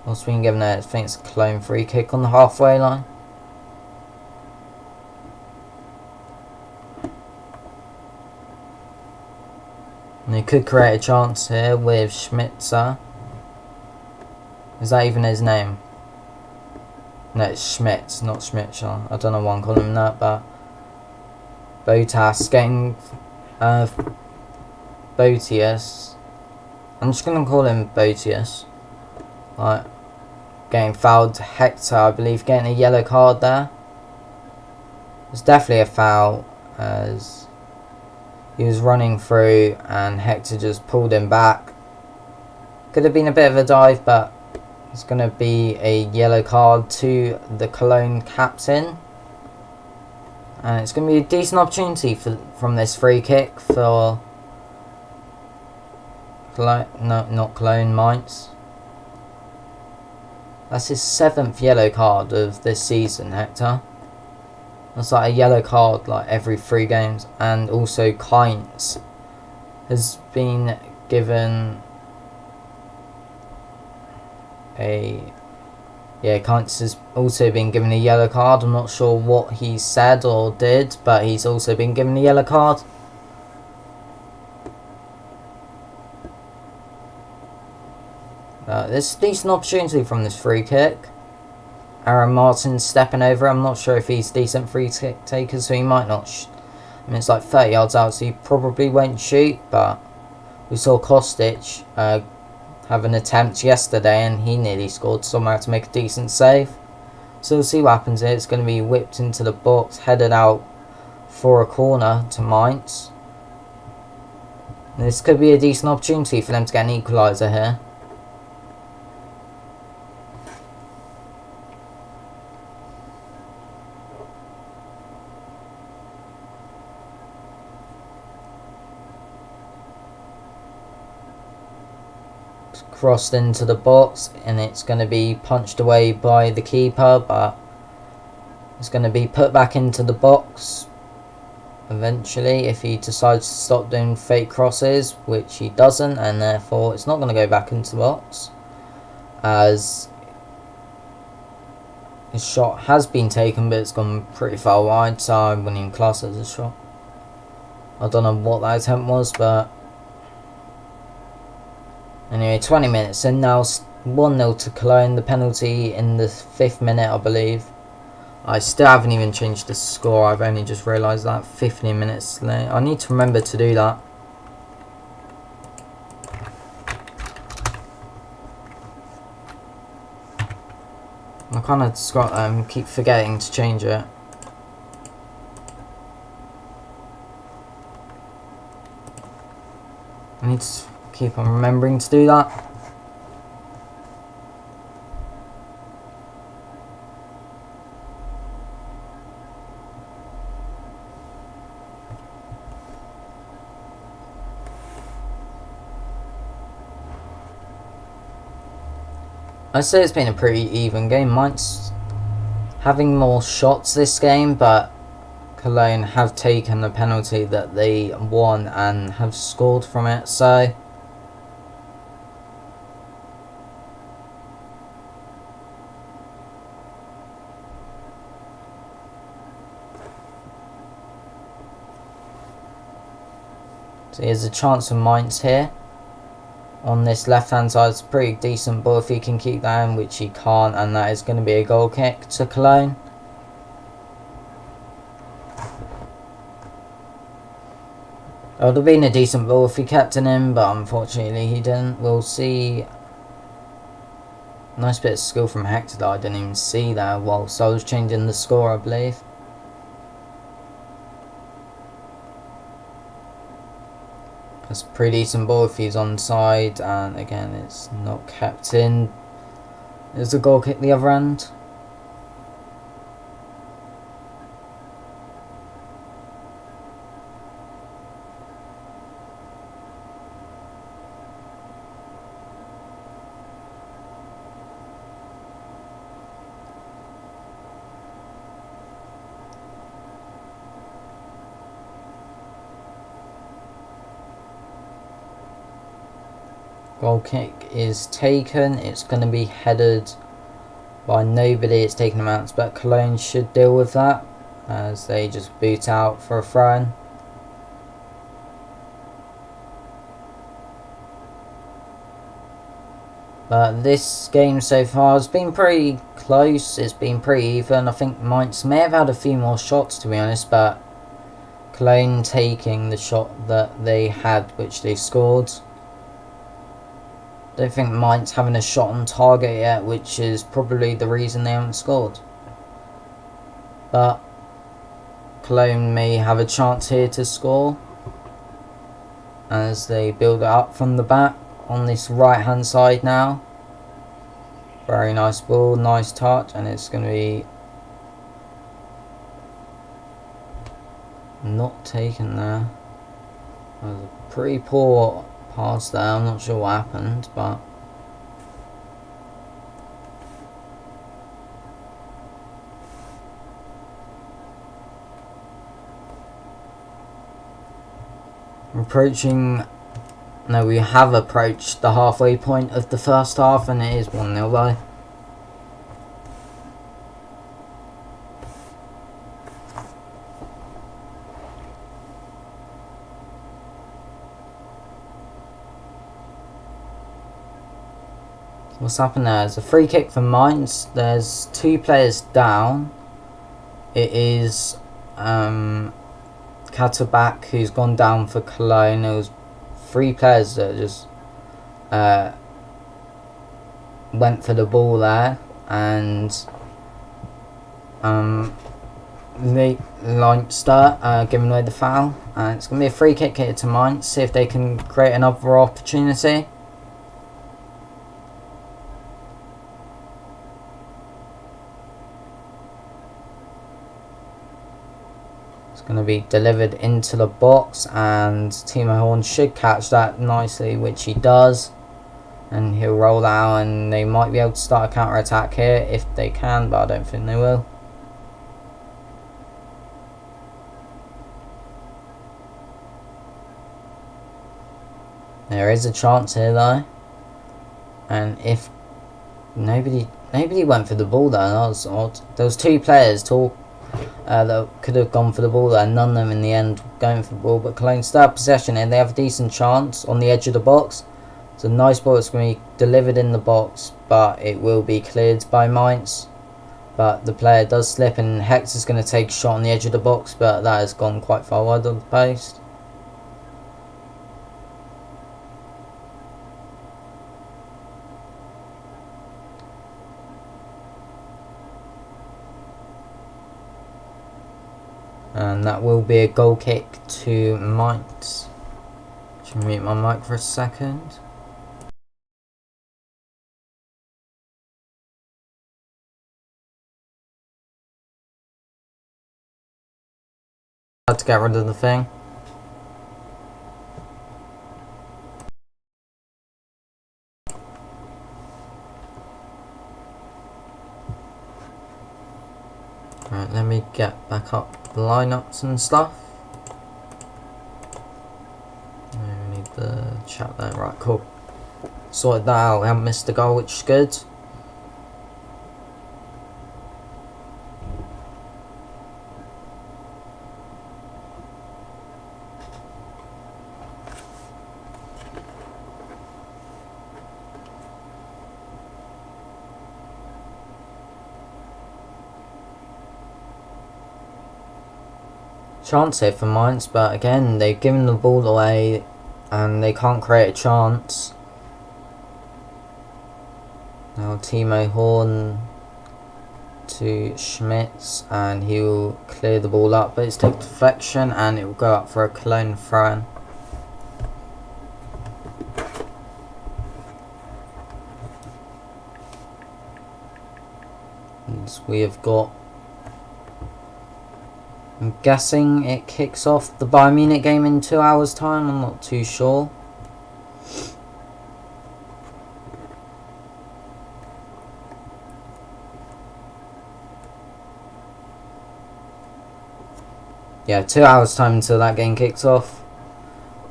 what's been given there? I think it's a Koln free kick on the halfway line. And he could create a chance here with Schmitzer. Is that even his name? No, it's Schmitz, not Schmitzer. I don't know why I'm calling him that, but Botas getting Botius. I'm just going to call him Botius. Right. Getting fouled. Hector, I believe, getting a yellow card there. It's definitely a foul, as he was running through and Hector just pulled him back. Could have been a bit of a dive, but it's going to be a yellow card to the Koln captain. And it's going to be a decent opportunity from this free kick for Koln, no, not Koln, Mainz. That's his 7th yellow card of this season, Hector. That's like a yellow card like every 3 games. And also Kainz has been given a... Yeah, Kainz has also been given a yellow card. I'm not sure what he said or did, but he's also been given a yellow card. There's a decent opportunity from this free kick. Aaron Martin's stepping over. I'm not sure if he's decent free kick taker, so he might not. I mean, it's like 30 yards out, so he probably won't shoot. But we saw Kostic have an attempt yesterday, and he nearly scored, so I'm going to make a decent save. So we'll see what happens here. It's going to be whipped into the box, headed out for a corner to Mainz. And this could be a decent opportunity for them to get an equaliser here. Crossed into the box, and it's going to be punched away by the keeper, but it's going to be put back into the box eventually if he decides to stop doing fake crosses, which he doesn't, and therefore it's not going to go back into the box as his shot has been taken, but it's gone pretty far wide, so I wouldn't even class it as a shot. I don't know what that attempt was, but anyway, 20 minutes in now, 1-0 to Koln. The penalty in the 5th minute, I believe. I still haven't even changed the score. I've only just realised that 15 minutes late. I need to remember to do that. I kind of keep forgetting to change it. I need to keep on remembering to do that. I'd say it's been a pretty even game. Mainz having more shots this game, but Koln have taken the penalty that they won and have scored from it, so here's a chance for Mainz here. On this left hand side, it's a pretty decent ball if he can keep that in, which he can't, and that is going to be a goal kick to Koln. It would have been a decent ball if he kept it in, but unfortunately he didn't. We'll see. Nice bit of skill from Hector that I didn't even see there whilst I was changing the score, I believe. That's a pretty decent ball if he's onside, and again it's not kept in. There's a goal kick the other end. Goal kick is taken. It's going to be headed by nobody. It's taken him out, but Koln should deal with that as they just boot out for a throw-in. But this game so far has been pretty close. It's been pretty even. I think Mainz may have had a few more shots, to be honest, but Koln taking the shot that they had, which they scored. Don't think Mainz having a shot on target yet, which is probably the reason they haven't scored. But Koln may have a chance here to score as they build it up from the back on this right hand side now. Very nice ball, nice touch, and it's going to be not taken there. That was a pretty poor pass there. I'm not sure what happened, but Approaching... No, we have approached the halfway point of the first half, and it is 1-0 though. What's happened there is a free kick for Mainz. There's 2 players down. It is Katterbach who's gone down for Koln. There was 3 players that just went for the ball there, and Leinster giving away the foul. And it's going to be a free kick here to Mainz. See if they can create another opportunity. Going to be delivered into the box, and Timo Horn should catch that nicely, which he does, and he'll roll out, and they might be able to start a counter attack here if they can, but I don't think they will. There is a chance here though, and if nobody went for the ball there, that was odd. There was 2 players that could have gone for the ball there, none of them in the end going for the ball, but Cologne still have possession and they have a decent chance on the edge of the box. It's a nice ball, it's going to be delivered in the box, but it will be cleared by Mainz. But the player does slip, and Hex is going to take a shot on the edge of the box, but that has gone quite far wide of the post. And that will be a goal kick to Mainz. Should mute my mic for a second. Had to get rid of the thing. Right, let me get back up the lineups and stuff. We need the chat there. Right, cool. Sorted that out. We haven't missed a goal, which is good. Chance here for Mainz, but again they've given the ball away and they can't create a chance. Now Timo Horn to Schmitz, and he'll clear the ball up, but it's taken deflection and it will go up for a Cologne throw-in. And we have got, I'm guessing it kicks off the Bayern Munich game in 2 hours time, I'm not too sure. Yeah, 2 hours time until that game kicks off.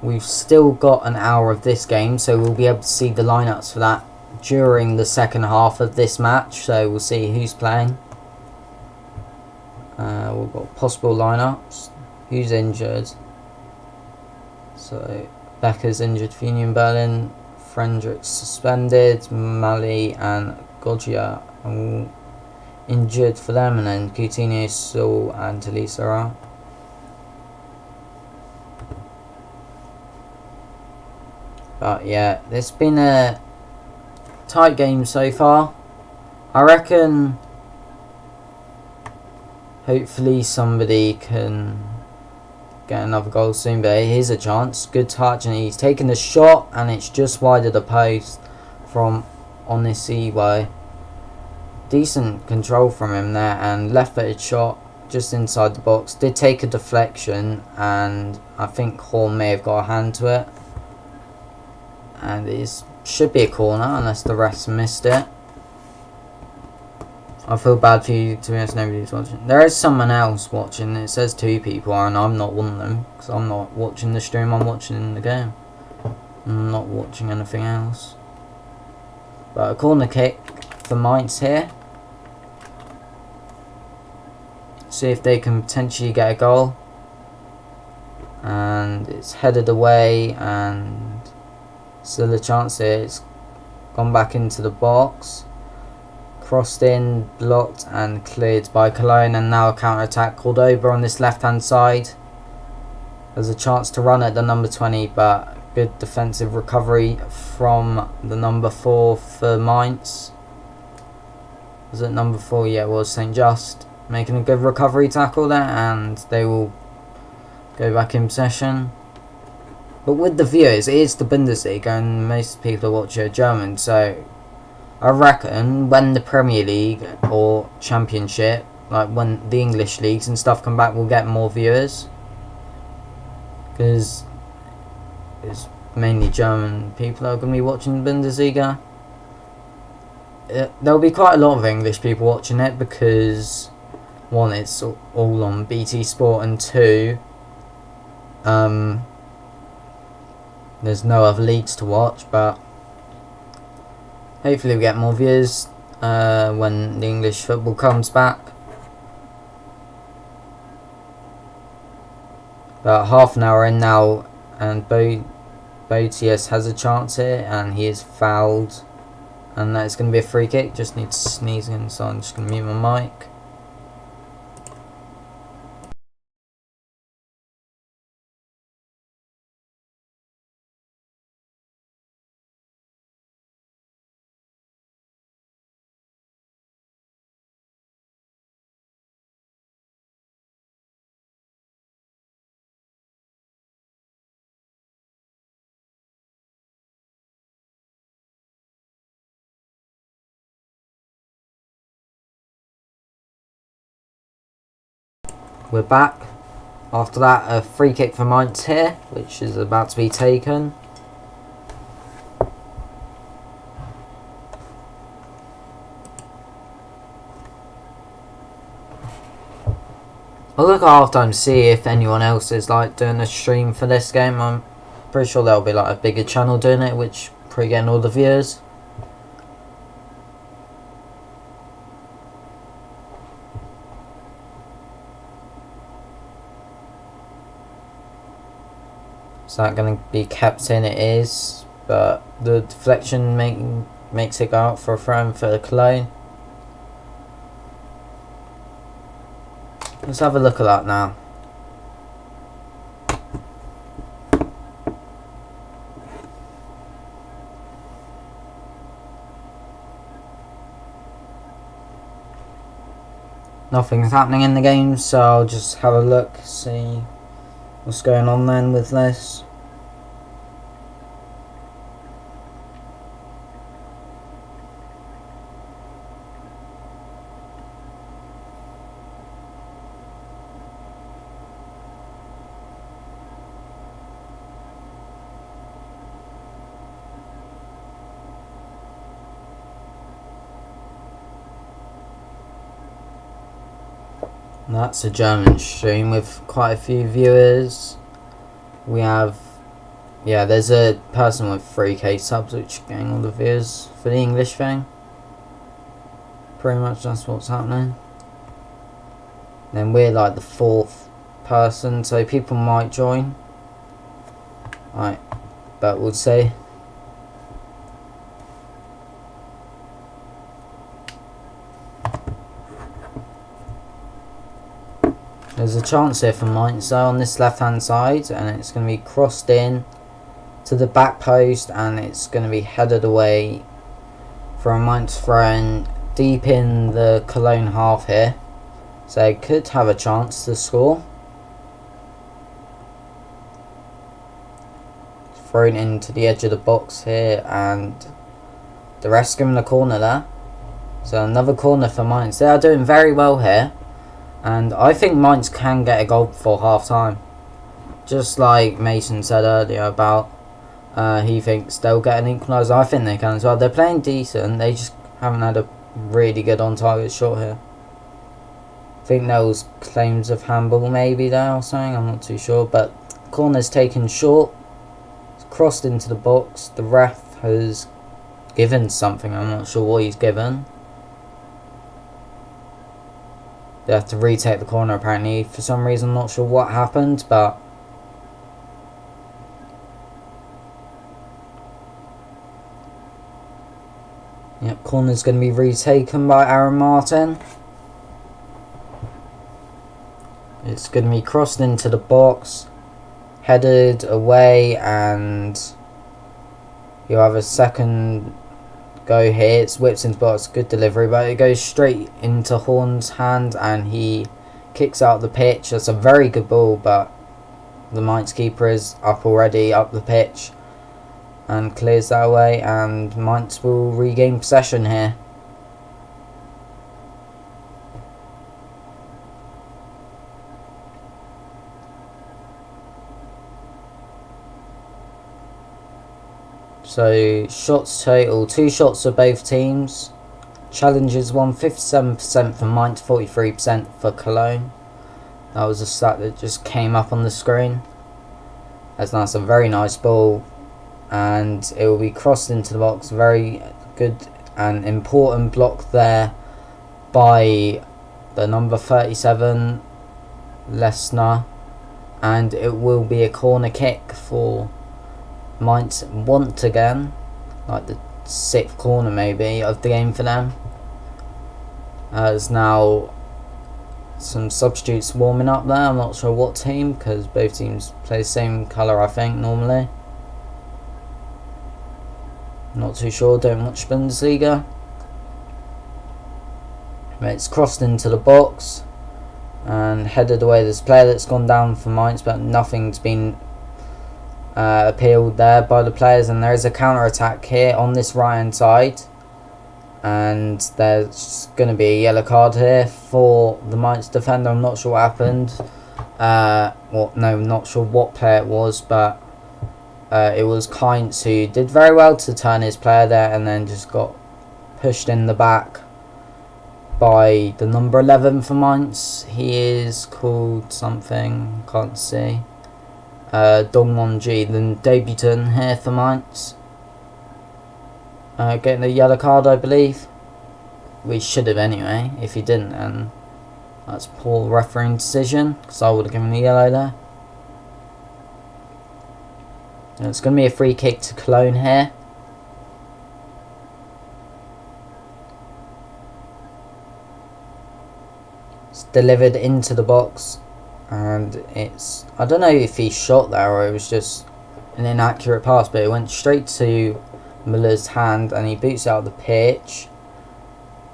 We've still got an hour of this game, so we'll be able to see the lineups for that during the second half of this match, so we'll see who's playing. We've got possible lineups. Who's injured? So Becker's injured for Union Berlin, Frederick's suspended, Mali and Goggia are all injured for them, and then Coutinho, Saul and Talisa are out. But yeah, it's been a tight game so far. I reckon hopefully somebody can get another goal soon, but here's a chance. Good touch, and he's taken the shot, and it's just wide of the post from Onisiwo. Decent control from him there, and left-footed shot just inside the box. Did take a deflection, and I think Horn may have got a hand to it. And it should be a corner unless the refs missed it. I feel bad for you, to be honest, nobody's watching. There is someone else watching. It says 2 people, and I'm not one of them. Because I'm not watching the stream, I'm watching the game. I'm not watching anything else. But a corner kick for Mainz here. See if they can potentially get a goal. And it's headed away, and still a chance here. It's gone back into the box. Crossed in, blocked and cleared by Koln, and now a counter attack called over on this left hand side. There's a chance to run at the number 20, but good defensive recovery from the number 4 for Mainz. Was it number 4? Yeah, it was St. Just. Making a good recovery tackle there, and they will go back in possession. But with the viewers, it is the Bundesliga, and most people watch it German, so I reckon when the Premier League or Championship, like when the English leagues and stuff come back, we'll get more viewers. Because it's mainly German people that are going to be watching the Bundesliga. There'll be quite a lot of English people watching it because, 1, it's all on BT Sport, and 2, there's no other leagues to watch, but hopefully we get more viewers when the English football comes back. About half an hour in now, and Botius has a chance here, and he is fouled, and that's going to be a free kick. Just need to sneeze in, so I'm just going to mute my mic. We're back. After that, a free kick for Mainz here, which is about to be taken. I'll look at halftime to see if anyone else is like doing a stream for this game. I'm pretty sure there'll be like a bigger channel doing it, which probably getting all the viewers. Is that going to be kept in? It is, but the deflection makes it go out for a throw for Koln. Let's have a look at that now. Nothing's happening in the game, so I'll just have a look, see what's going on then with this. That's a German stream with quite a few viewers. We have, yeah, there's a person with 3k subs which is getting all the viewers for the English thing. Pretty much that's what's happening. Then we're like the 4th person, so people might join. Right, but we'll see. There's a chance here for Mainz though on this left hand side, and it's going to be crossed in to the back post, and it's going to be headed away for a Mainz throw deep in the Koln half here, so it could have a chance to score. Thrown into the edge of the box here, and the rest given a corner there. So another corner for Mainz. They are doing very well here. And I think Mainz can get a goal before half time. Just like Mason said earlier about he thinks they'll get an equaliser. I think they can as well. They're playing decent. They just haven't had a really good on target shot here. I think there was claims of handball maybe there or something, I'm not too sure, but corner's taken short, it's crossed into the box, the ref has given something, I'm not sure what he's given. They have to retake the corner apparently, for some reason, I'm not sure what happened, but yep, corner's going to be retaken by Aaron Martin. It's going to be crossed into the box, headed away, and you'll have a second go here. It's whipped into the box, good delivery, but it goes straight into Horn's hand and he kicks out the pitch. That's a very good ball, but the Mainz keeper is up already, up the pitch, and clears that away, and Mainz will regain possession here. So shots total, 2 shots for both teams. Challenges won 57% for Mainz, 43% for Cologne. That was a stat that just came up on the screen. That's a very nice ball, and it will be crossed into the box. Very good and important block there by the number 37 Lesnar, and it will be a corner kick for Mainz once again, like the 6th corner maybe of the game for them. There's now some substitutes warming up there. I'm not sure what team, because both teams play the same colour I think normally. Not too sure, don't watch Bundesliga. But it's crossed into the box and headed away. There's a player that's gone down for Mainz, but nothing's been appealed there by the players, and there is a counter attack here on this right hand side, and there's going to be a yellow card here for the Mainz defender. I'm not sure what happened. Not sure what player it was, but it was Kainz who did very well to turn his player there, and then just got pushed in the back by the number 11 for Mainz. He is called something, can't see. Dongwon-ji, the debutant here for Mainz. Getting a yellow card, I believe. We should have anyway. If he didn't, then that's a poor refereeing decision, because I would have given a yellow there. And it's going to be a free kick to Cologne here. It's delivered into the box. And it's, I don't know if he shot there or it was just an inaccurate pass, but it went straight to Muller's hand and he boots out the pitch.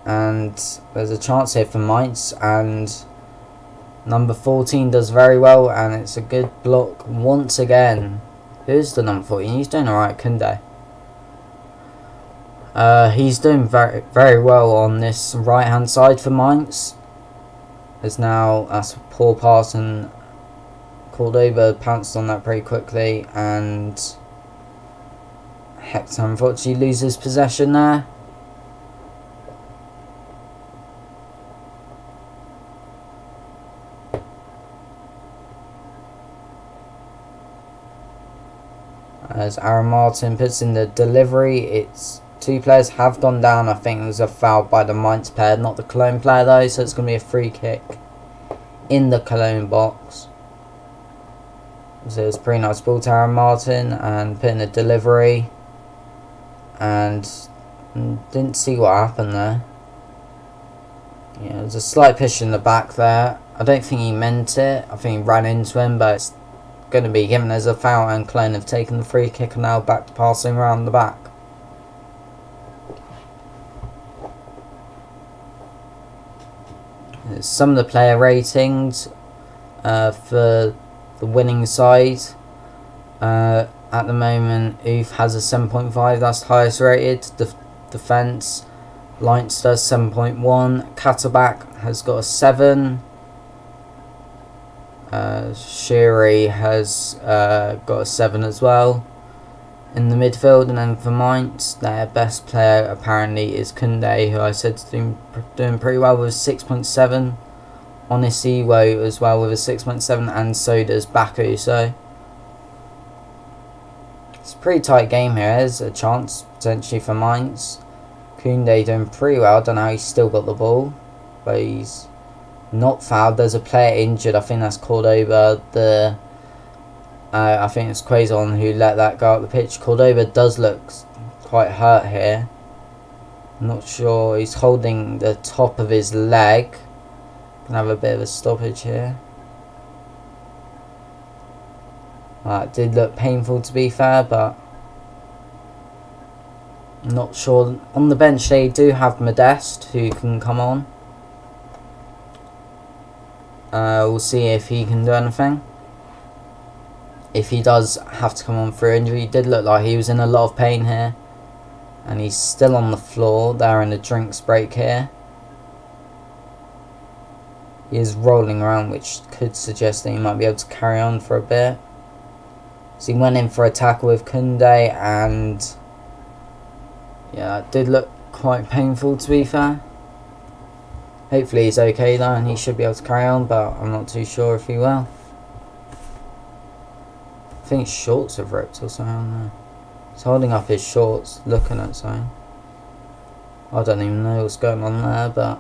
And there's a chance here for Mainz, and number 14 does very well, and it's a good block once again. Who's the number 14? He's doing alright, Kunde. He's doing very, very well on this right hand side for Mainz. That's a poor pass, and Cordoba pounced on that pretty quickly, and Hector unfortunately loses possession there. As Aaron Martin puts in the delivery, it's 2 players have gone down. I think it was a foul by the Mainz player, not the Cologne player though, so it's going to be a free kick in the Cologne box. So it's a pretty nice ball to Aaron Martin, and put in a delivery, and didn't see what happened there. Yeah, there's a slight push in the back there. I don't think he meant it. I think he ran into him, but it's going to be given as a foul, and Cologne have taken the free kick and now back to passing around the back. Some of the player ratings for the winning side. At the moment, Oof has a 7.5, that's the highest rated. Defence, Leinster 7.1. Katterbach has got a 7. Sherry has got a 7 as well. in the midfield. And then for Mainz, their best player apparently is Kunde, who I said is doing pretty well with 6.7. Onisiwo as well with a 6.7, and so does Baku. So it's a pretty tight game here. There's a chance potentially for Mainz. Kunde doing pretty well. I don't know how he's still got the ball, but he's not fouled. There's a player injured. I think that's Cordoba. I think it's Quazon who let that go up the pitch. Cordoba does look quite hurt here. I'm not sure. He's holding the top of his leg. Can have a bit of a stoppage here. It did look painful to be fair, but I'm not sure. On the bench they do have Modeste who can come on. We'll see if he can do anything. If he does have to come on for injury, it did look like he was in a lot of pain here. And he's still on the floor there in the drinks break here. He is rolling around, which could suggest that he might be able to carry on for a bit. So he went in for a tackle with Kunde, and yeah, it did look quite painful to be fair. Hopefully he's okay though, and he should be able to carry on, but I'm not too sure if he will. I think his shorts have ripped or something on there. He's holding up his shorts, looking at something. I don't even know what's going on there, but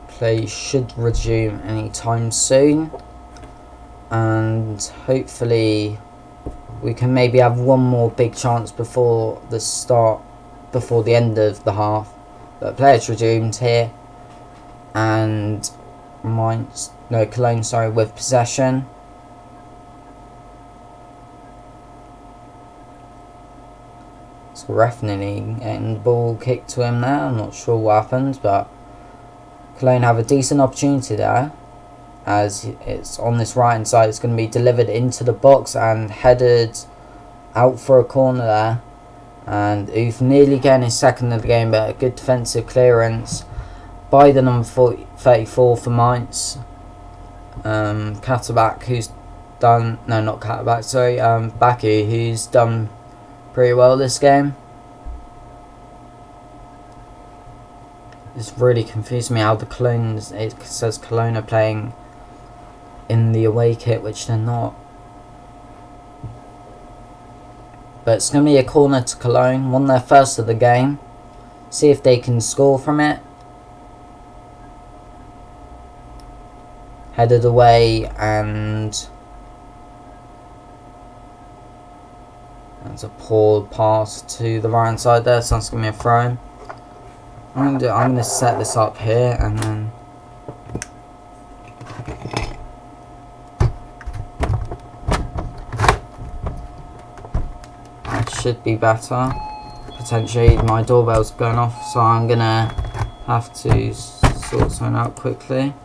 play should resume anytime soon, and hopefully we can maybe have one more big chance before the end of the half. But players resumed here, and Cologne, sorry, with possession. So Refnini getting the ball kicked to him there. I'm not sure what happened, but Koln have a decent opportunity there, as it's on this right hand side. It's going to be delivered into the box and headed out for a corner there, and Oof nearly getting his second of the game, but a good defensive clearance by the number 34 for Mainz. Katterbach, who's done, no, not Katterbach, sorry, Baku, who's done pretty well this game. It's really confused me how it says Cologne are playing in the away kit, which they're not. But it's going to be a corner to Cologne, won their first of the game. See if they can score from it. Headed away, and that's a poor pass to the right hand side there, so that's going to be a throw-in. I'm going to set this up here, and then that should be better. Potentially my doorbell's going off, so I'm going to have to sort something out quickly.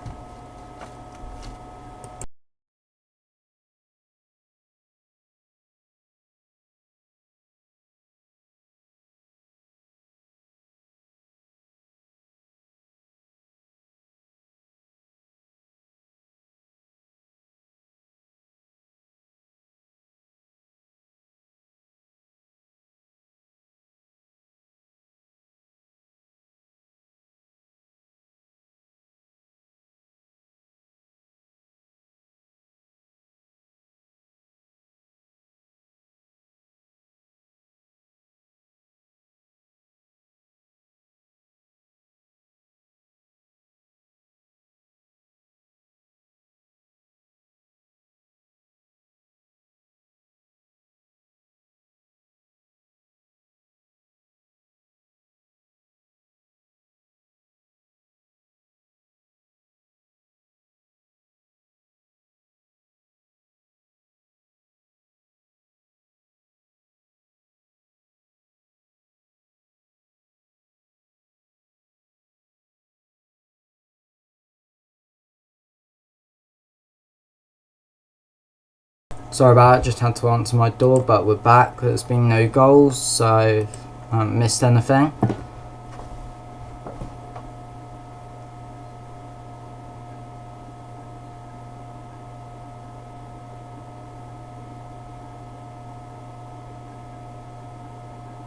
Sorry about it, just had to answer my door, but we're back. There's been no goals, so I haven't missed anything.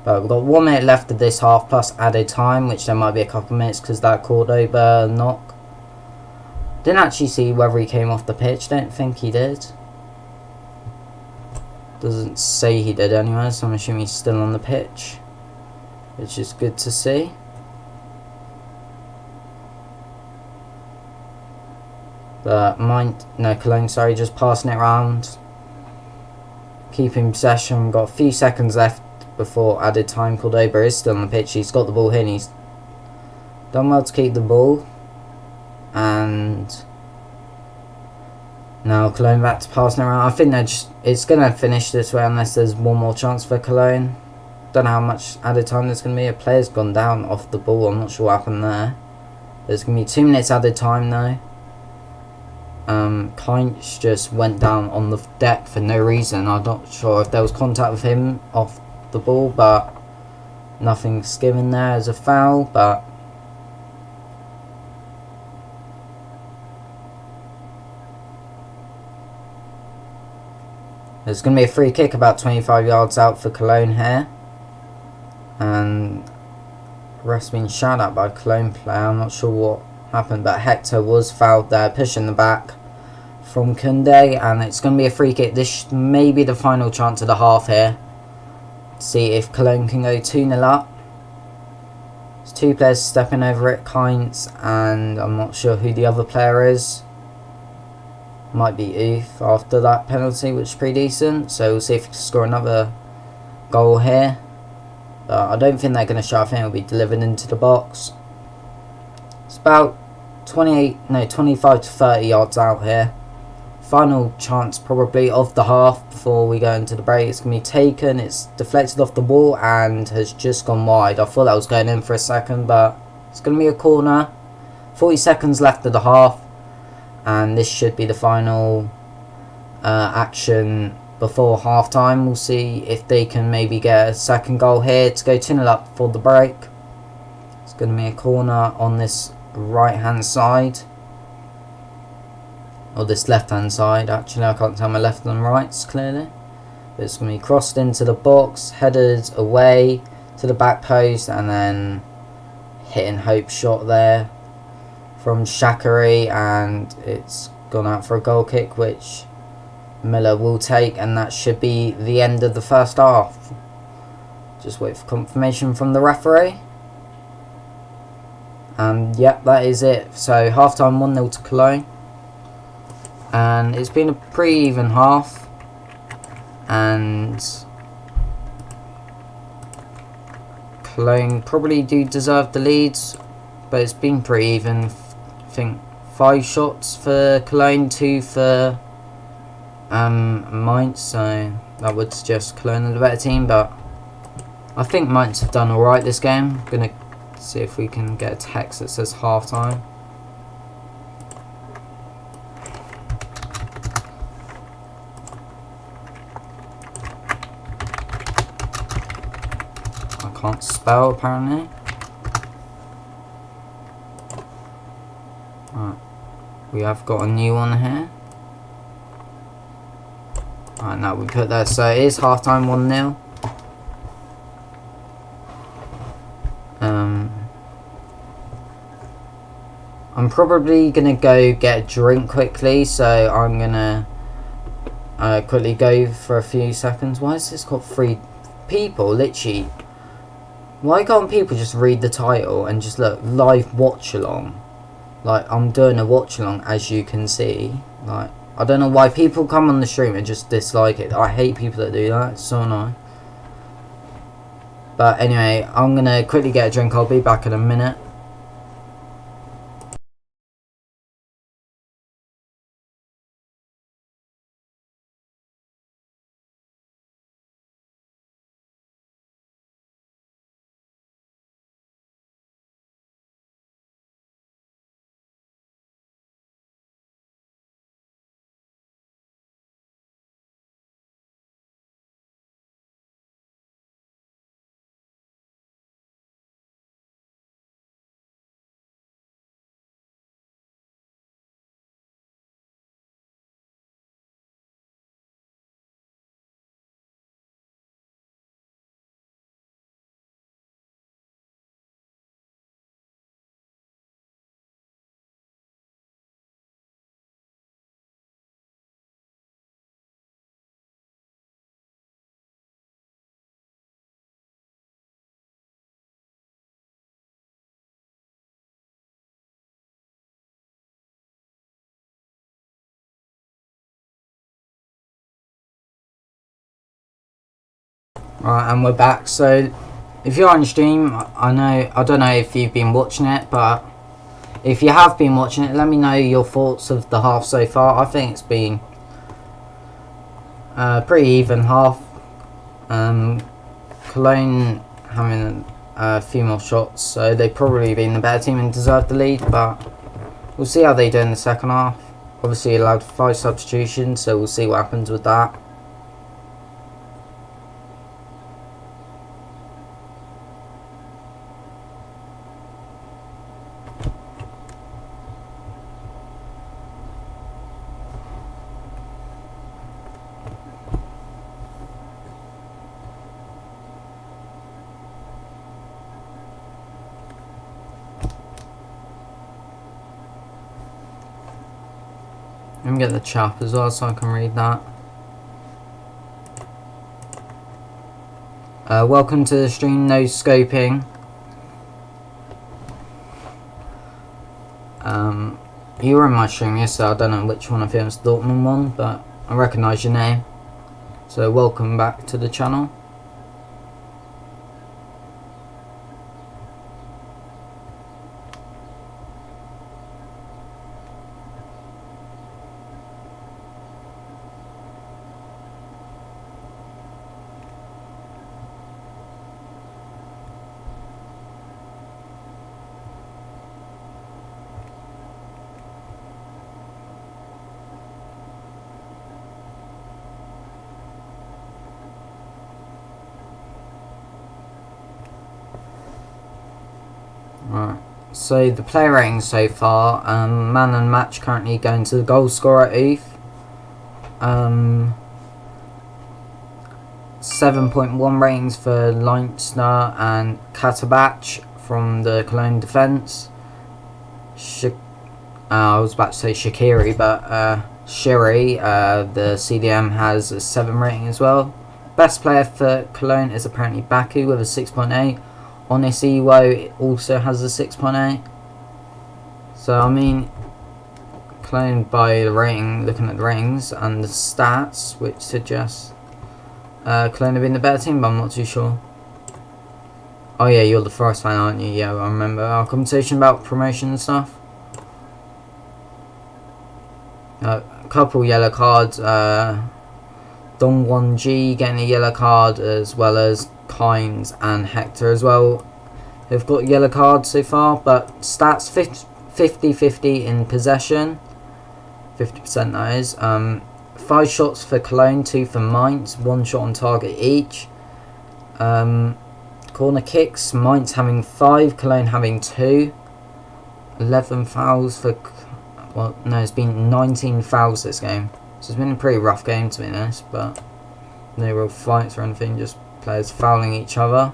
But we've got 1 minute left of this half plus added time, which there might be a couple of minutes because that Cordoba knock. Didn't actually see whether he came off the pitch, don't think he did. Doesn't say he did anyway, so I'm assuming he's still on the pitch, which is good to see. But Cologne, sorry, just passing it around. Keeping possession, got a few seconds left before added time. Cordoba is still on the pitch, he's got the ball here and he's done well to keep the ball. And now Cologne back to passing around. I think it's going to finish this way unless there's one more chance for Cologne. Don't know how much added time there's going to be. A player's gone down off the ball, I'm not sure what happened there. There's going to be 2 minutes added time though. Kainz just went down on the deck for no reason. I'm not sure if there was contact with him off the ball, but nothing's given there as a foul. But there's going to be a free kick about 25 yards out for Cologne here, and ref's been shouted at by a Cologne player. I'm not sure what happened, but Hector was fouled there, pushing the back from Kunde, and it's going to be a free kick. This may be the final chance of the half here. See if Cologne can go 2-0 up. There's 2 players stepping over it, Kainz, and I'm not sure who the other player is. Might be Uth after that penalty, which is pretty decent. So we'll see if he can score another goal here. But I don't think they're going to shove him. It'll be delivered into the box. It's about 25 to 30 yards out here. Final chance probably of the half before we go into the break. It's going to be taken. It's deflected off the wall and has just gone wide. I thought that was going in for a second, but it's going to be a corner. 40 seconds left of the half, and this should be the final action before half time. We'll see if they can maybe get a second goal here to go 2-0 up for the break. It's going to be a corner on this right hand side, or this left hand side. Actually, I can't tell my left and rights clearly, but it's going to be crossed into the box, headed away to the back post, and then hitting Hope shot there from Shaqiri, and it's gone out for a goal kick which Miller will take, and that should be the end of the first half. Just wait for confirmation from the referee. And yep, that is it. So half time 1-0 to Cologne, and it's been a pretty even half, and Cologne probably do deserve the leads, but it's been pretty even. I think 5 shots for Cologne, 2 for Mainz, so that would suggest Cologne are the better team, but I think Mainz have done alright this game. I'm gonna see if we can get a text that says half time. I can't spell apparently. Right, we have got a new one here. Right, now we put that, so it is half time 1-0. I'm probably gonna go get a drink quickly, so I'm gonna quickly go for a few seconds. Why has this got 3 people? Literally, why can't people just read the title and just look live watch along? Like, I'm doing a watch along, as you can see. Like, I don't know why people come on the stream and just dislike it. I hate people that do that. It's so annoying. But anyway, I'm gonna quickly get a drink. I'll be back in a minute. Right, and we're back. So, if you're on stream, I don't know if you've been watching it, but if you have been watching it, let me know your thoughts of the half so far. I think it's been pretty even half. Cologne having a few more shots, so they've probably been the better team and deserved the lead, but we'll see how they do in the second half. Obviously allowed 5 substitutions, so we'll see what happens with that. Let me get the chat as well so I can read that. Welcome to the stream, no scoping. You were in my stream yesterday, I don't know which one of you was the Dortmund one, but I recognise your name. So welcome back to the channel. Right, so the player ratings so far, man and match currently going to the goal scorer Uth. 7.1 ratings for Leinster and Katabach from the Cologne defence. I was about to say Shaqiri, but Shiri, the CDM, has a 7 rating as well. Best player for Cologne is apparently Baku with a 6.8. Onisiwo also has a 6.8. So I mean, Cologne by the rating, looking at the ratings and the stats, which suggests Cologne have been the better team, but I'm not too sure. Oh yeah, you're the Forest fan, aren't you? Yeah, I remember our conversation about promotion and stuff. A couple yellow cards. Dongwon Ji getting a yellow card, as well as Kynes and Hector as well. They've got yellow cards so far, but stats 50-50 in possession. 50% that is. 5 shots for Cologne, 2 for Mainz, 1 shot on target each. Corner kicks, Mainz having 5, Cologne having 2. 11 fouls for... Well, no, it's been 19 fouls this game. So it's been a pretty rough game, to be honest, but no real fights or anything, just players fouling each other.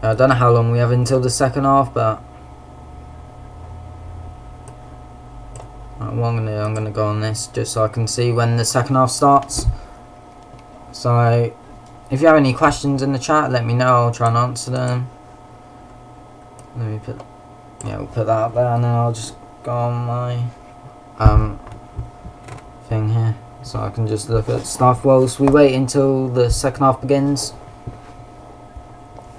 I don't know how long we have until the second half, but what I'm going to do, I'm going to go on this just so I can see when the second half starts. So if you have any questions in the chat, let me know, I'll try and answer them. Let me put, yeah, we'll put that up there, and then I'll just go on my thing here so I can just look at stuff whilst we wait until the second half begins.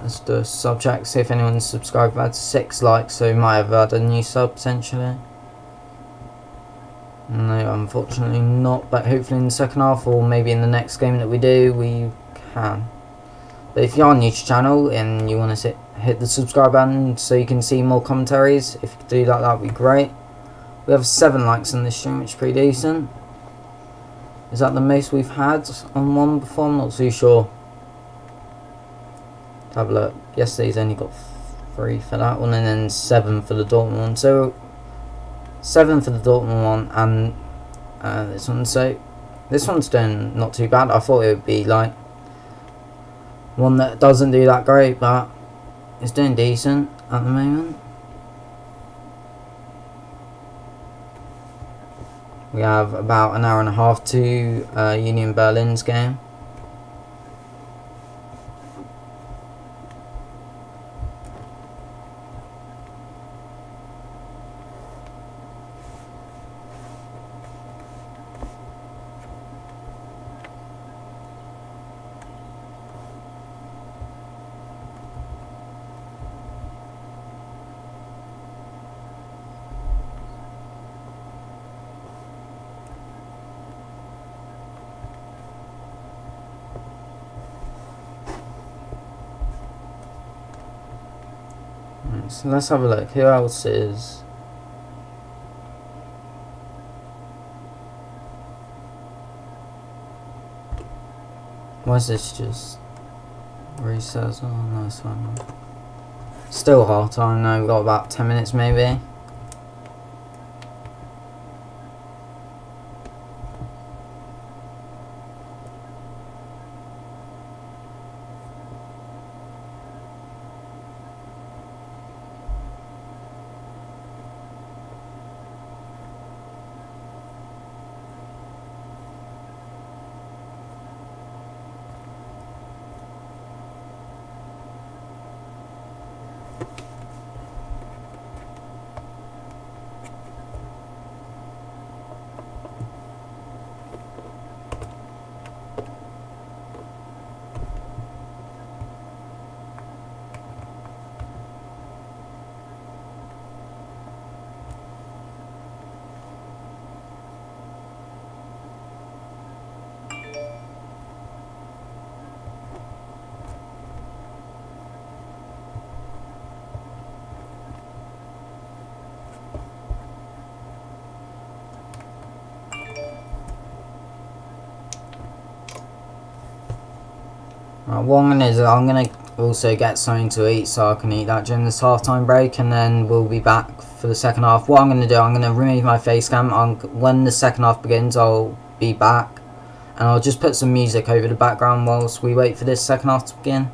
Let's do a sub check, see if anyone's subscribed. We've had 6 likes, so we might have had a new sub potentially. No, unfortunately not, but hopefully in the second half, or maybe in the next game that we do, we can. But if you're on YouTube channel and you want to hit the subscribe button so you can see more commentaries, if you could do that, that would be great. We have 7 likes on this stream, which is pretty decent. Is that the most we've had on one before? I'm not too sure. Have a look. Yesterday's only got 3 for that one, and then 7 for the Dortmund one. So 7 for the Dortmund one, and this one. So this one's doing not too bad. I thought it would be like one that doesn't do that great, but it's doing decent at the moment. We have about an hour and a half to Union Berlin's game. So let's have a look. Who else is? Why is this just resets? Oh, no, it's fine. Still hot time now. We've got about 10 minutes maybe. Right, what I'm gonna do, I'm gonna also get something to eat so I can eat that during this halftime break, and then we'll be back for the second half. What I'm gonna do, I'm gonna remove my face cam. When the second half begins, I'll be back, and I'll just put some music over the background whilst we wait for this second half to begin.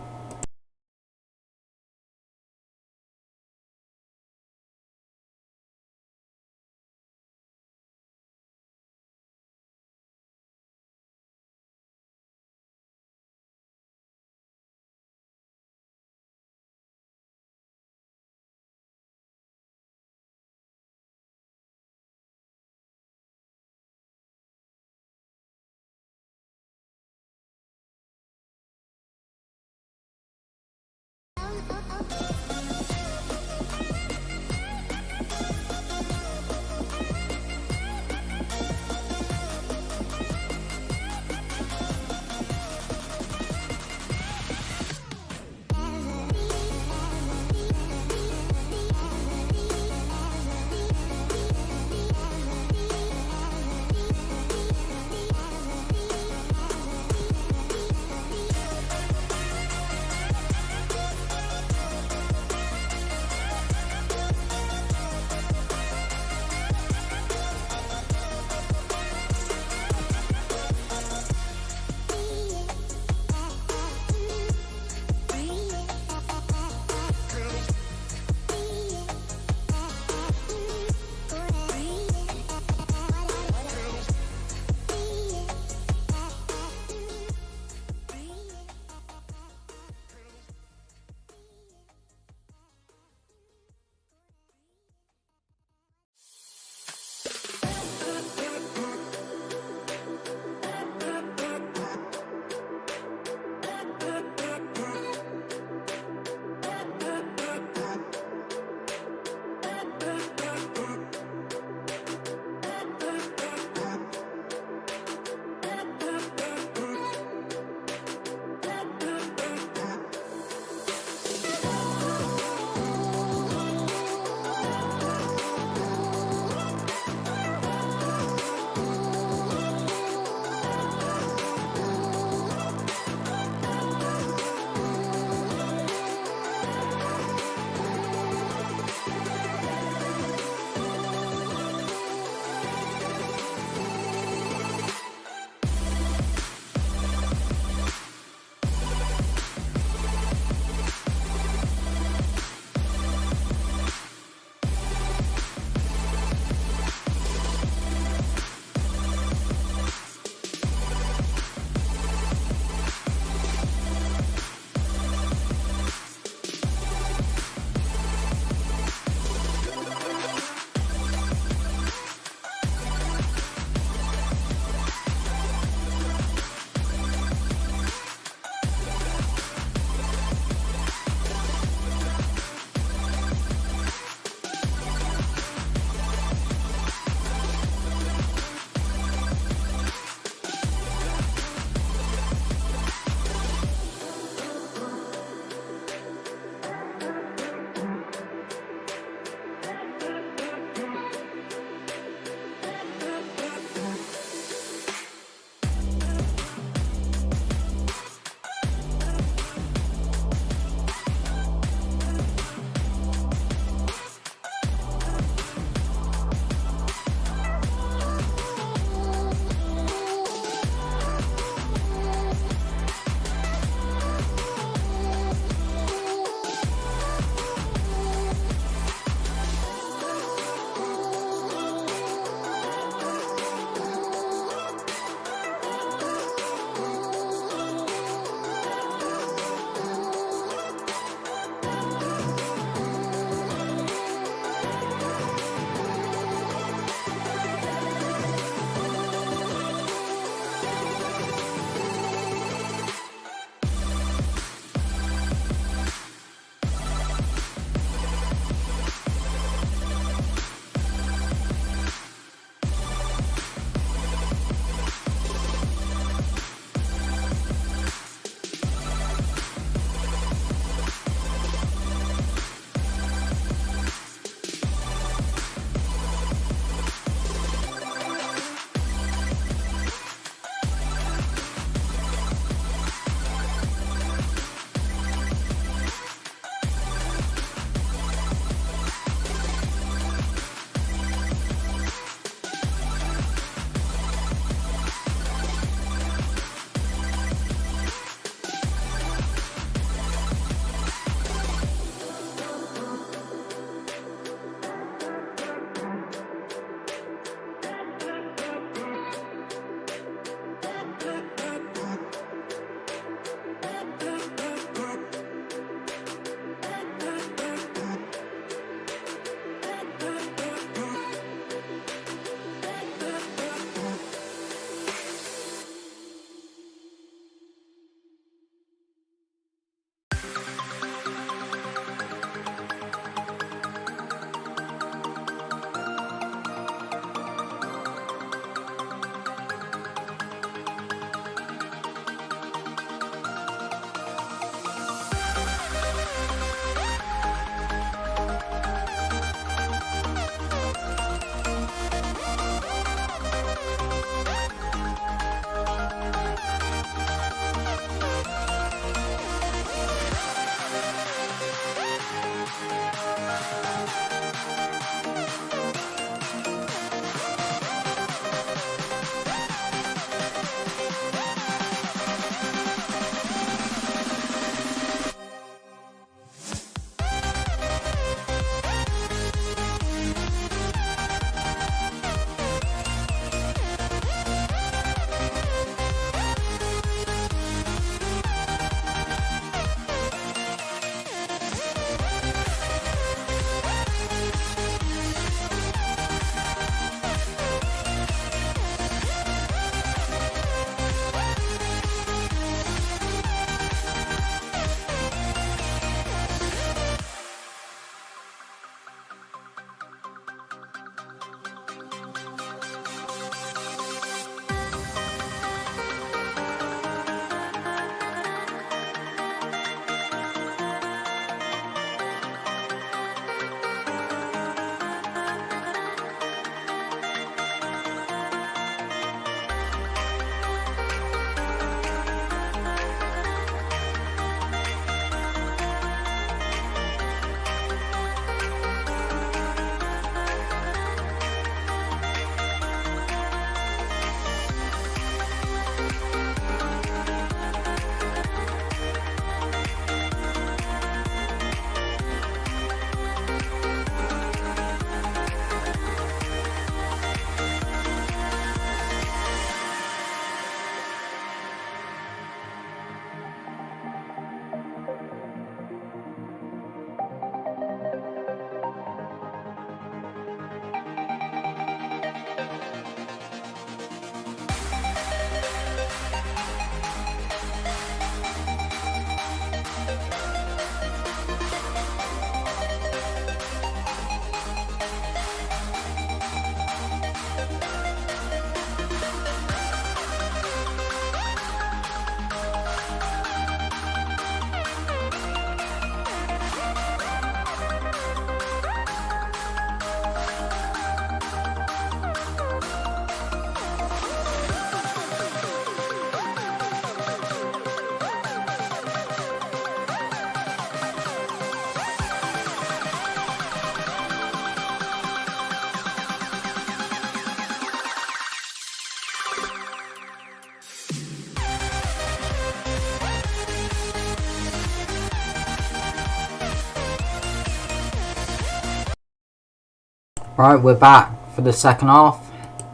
Right, we're back for the second half.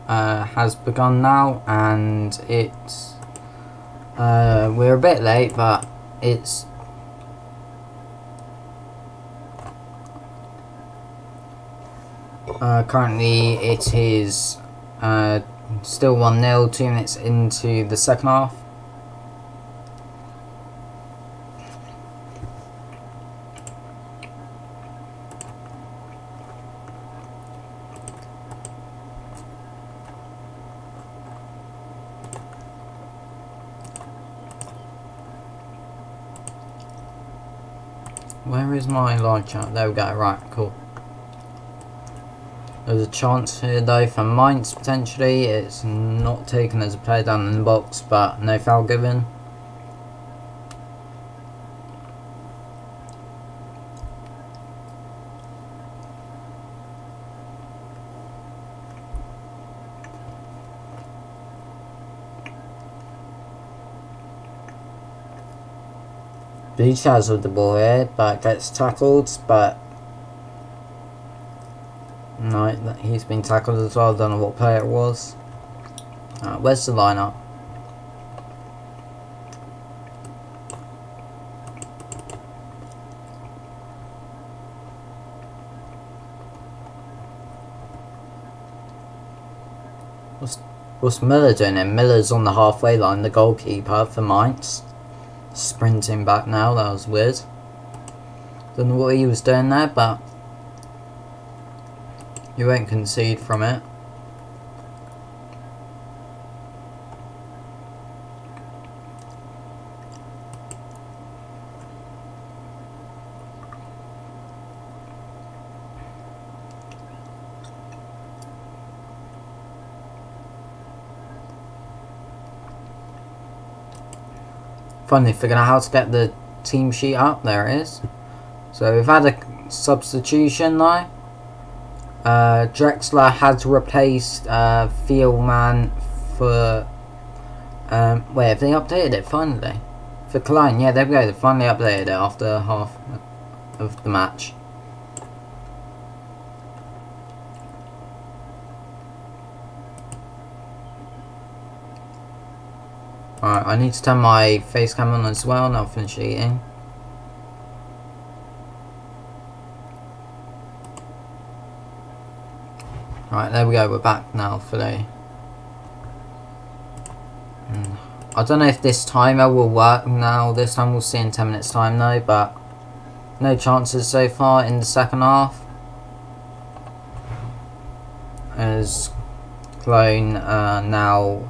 Has begun now, and it's we're a bit late, but it's currently it is still 1-0, 2 minutes into the second half. Where is my live chat? There we go, right, cool. There's a chance here though for Mainz potentially. It's not taken as a player down in the box, but no foul given. Beach has with the ball here, but gets tackled, but no, he's been tackled as well. Don't know what player it was. Where's the lineup? What's Miller doing here? Miller's on the halfway line, the goalkeeper for Mainz. Sprinting back now, that was weird. Don't know what he was doing there, but you won't concede from it. Finally figured out how to get the team sheet up. There it is. So we've had a substitution though. Drexler has replaced Thielman for wait, have they updated it finally? For Koln, yeah, there we go, they finally updated it after half of the match. Alright, I need to turn my face cam on as well, now finish eating. Right, there we go, we're back now for the... I don't know if this timer will work now. This time we'll see in 10 minutes time though, but no chances so far in the second half. As Koln now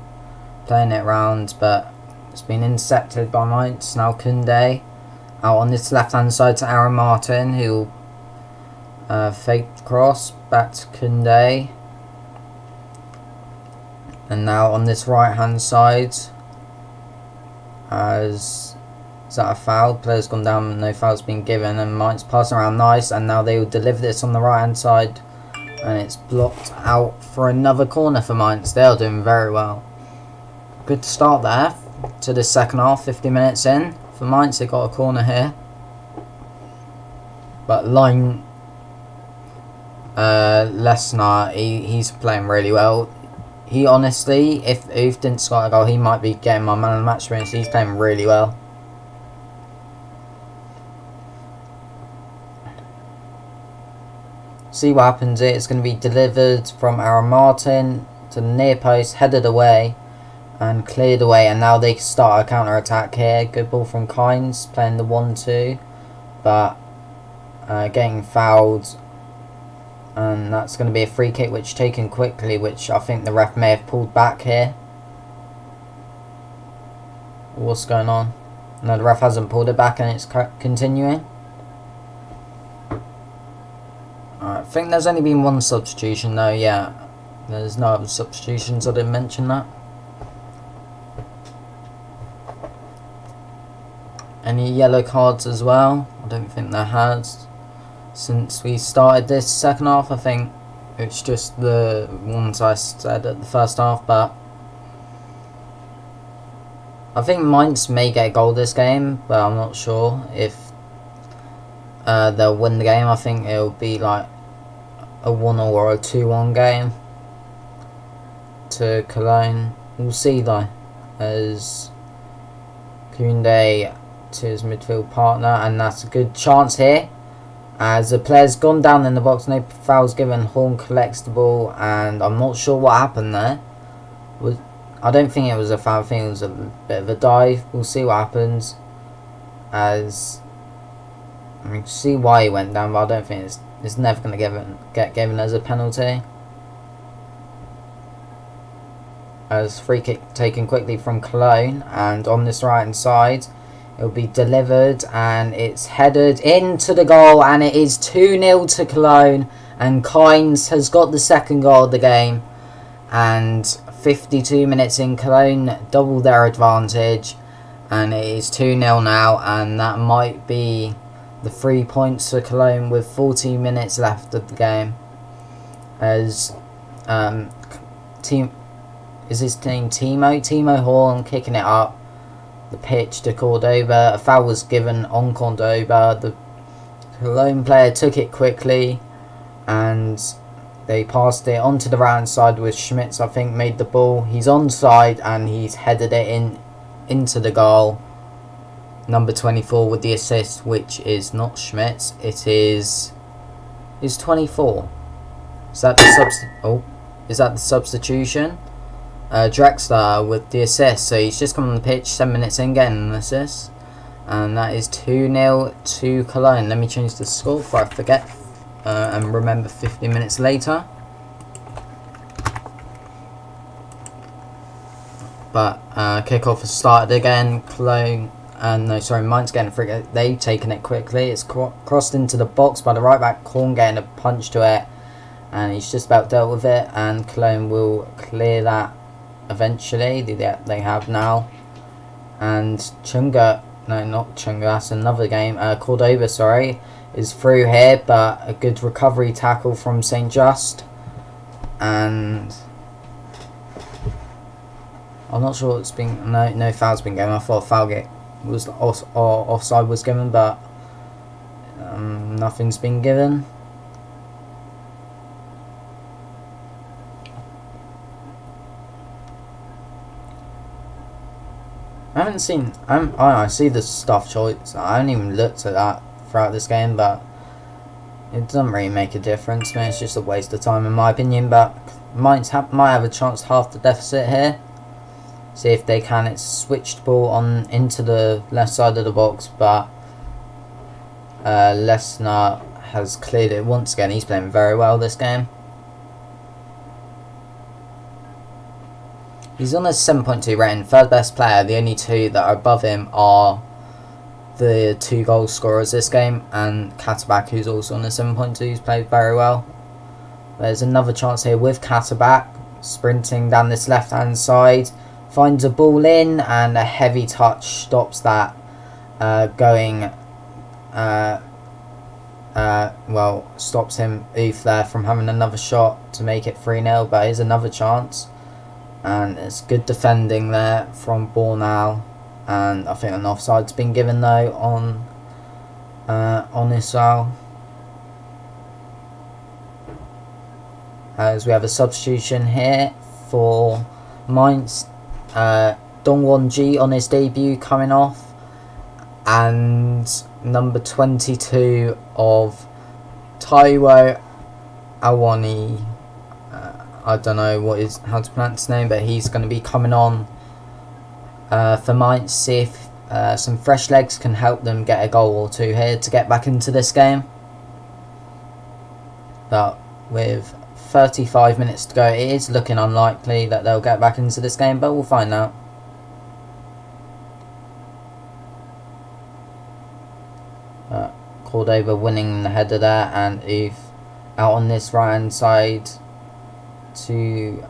playing it round, but it's been intercepted by Mainz. Now Kunde out on this left hand side to Aaron Martin, who'll fake the cross back to Kunde, and now on this right hand side, as is that a foul? Player's gone down, no foul's been given, and Mainz passing around nice, and now they will deliver this on the right hand side, and it's blocked out for another corner for Mainz. They are doing very well. Good start there to the second half, 50 minutes in. For Mainz, they got a corner here. But Lesnar, he's playing really well. He honestly, if Oof didn't score a goal, he might be getting my man of the match experience. He's playing really well. See what happens here. It's going to be delivered from Aaron Martin to the near post, headed away and cleared away, and now they start a counter attack here. Good ball from Kynes, playing the 1-2, but getting fouled, and that's going to be a free kick which taken quickly, which I think the ref may have pulled back here. What's going on? No, the ref hasn't pulled it back, and it's continuing. I think there's only been one substitution though. Yeah, there's no other substitutions. I didn't mention that. Any yellow cards as well? I don't think there has. Since we started this second half, I think it's just the ones I said at the first half, but I think Mainz may get a goal this game, but I'm not sure if they'll win the game. I think it'll be like a 1-1 or a 2-1 game to Cologne. We'll see though, as Koundé to his midfield partner, and that's a good chance here. As the player's gone down in the box, no fouls given. Horn collects the ball, and I'm not sure what happened there. I don't think it was a foul. I think it was a bit of a dive. We'll see what happens. As I mean, see why he went down, but I don't think it's never going to get given as a penalty. As free kick taken quickly from Cologne, and on this right hand side it'll be delivered and it's headed into the goal, and it is 2-0 to Cologne, and Mainz has got the second goal of the game, and 52 minutes in, Cologne double their advantage, and it is 2-0 now, and that might be the 3 points for Cologne with 14 minutes left of the game. As is his name Timo Horn kicking it up the pitch to Cordoba. A foul was given on Cordoba. The Cologne player took it quickly and they passed it onto the right hand side with Schmitz, I think, made the ball. He's onside and he's headed it into the goal. Number 24 with the assist, which is not Schmitz. It is 24. Is that the substitution? Drexler with the assist, so he's just come on the pitch 7 minutes in, getting an assist, and that is 2-0 to Cologne. Let me change the score before I forget and remember 50 minutes later. But kickoff has started again. Mainz getting a free kick. They've taken it quickly. It's crossed into the box by the right back. Koln getting a punch to it, and he's just about dealt with it, and Cologne will clear that eventually. They have now, and that's another game. Cordoba, is through here, but a good recovery tackle from St. Just, and I'm not sure it's been no foul's been given. I thought a foul was offside was given, but nothing's been given. I see the stuff choice. I haven't even looked at that throughout this game, but it doesn't really make a difference. Man, it's just a waste of time in my opinion. But Mainz might have a chance to half the deficit here. See if they can. It's switched ball on into the left side of the box, but Lesnar has cleared it once again. He's playing very well this game. He's on a 7.2 rating, third best player. The only two that are above him are the 2 goal scorers this game, and Katabak, who's also on a 7.2, who's played very well. There's another chance here with Katabak, sprinting down this left hand side, finds a ball in, and a heavy touch stops that stops him, Oof, there from having another shot to make it 3-0, but here's another chance. And it's good defending there from Bornau, and I think an offside's been given though on this foul. As we have a substitution here for Mainz, Dongwon Ji on his debut coming off, and number 22 of Taiwo Awani. I don't know how to pronounce his name, but he's going to be coming on for Mainz. See if some fresh legs can help them get a goal or two here to get back into this game. But with 35 minutes to go, it is looking unlikely that they'll get back into this game, but we'll find out. Cordoba winning the header there, and Oof out on this right hand side to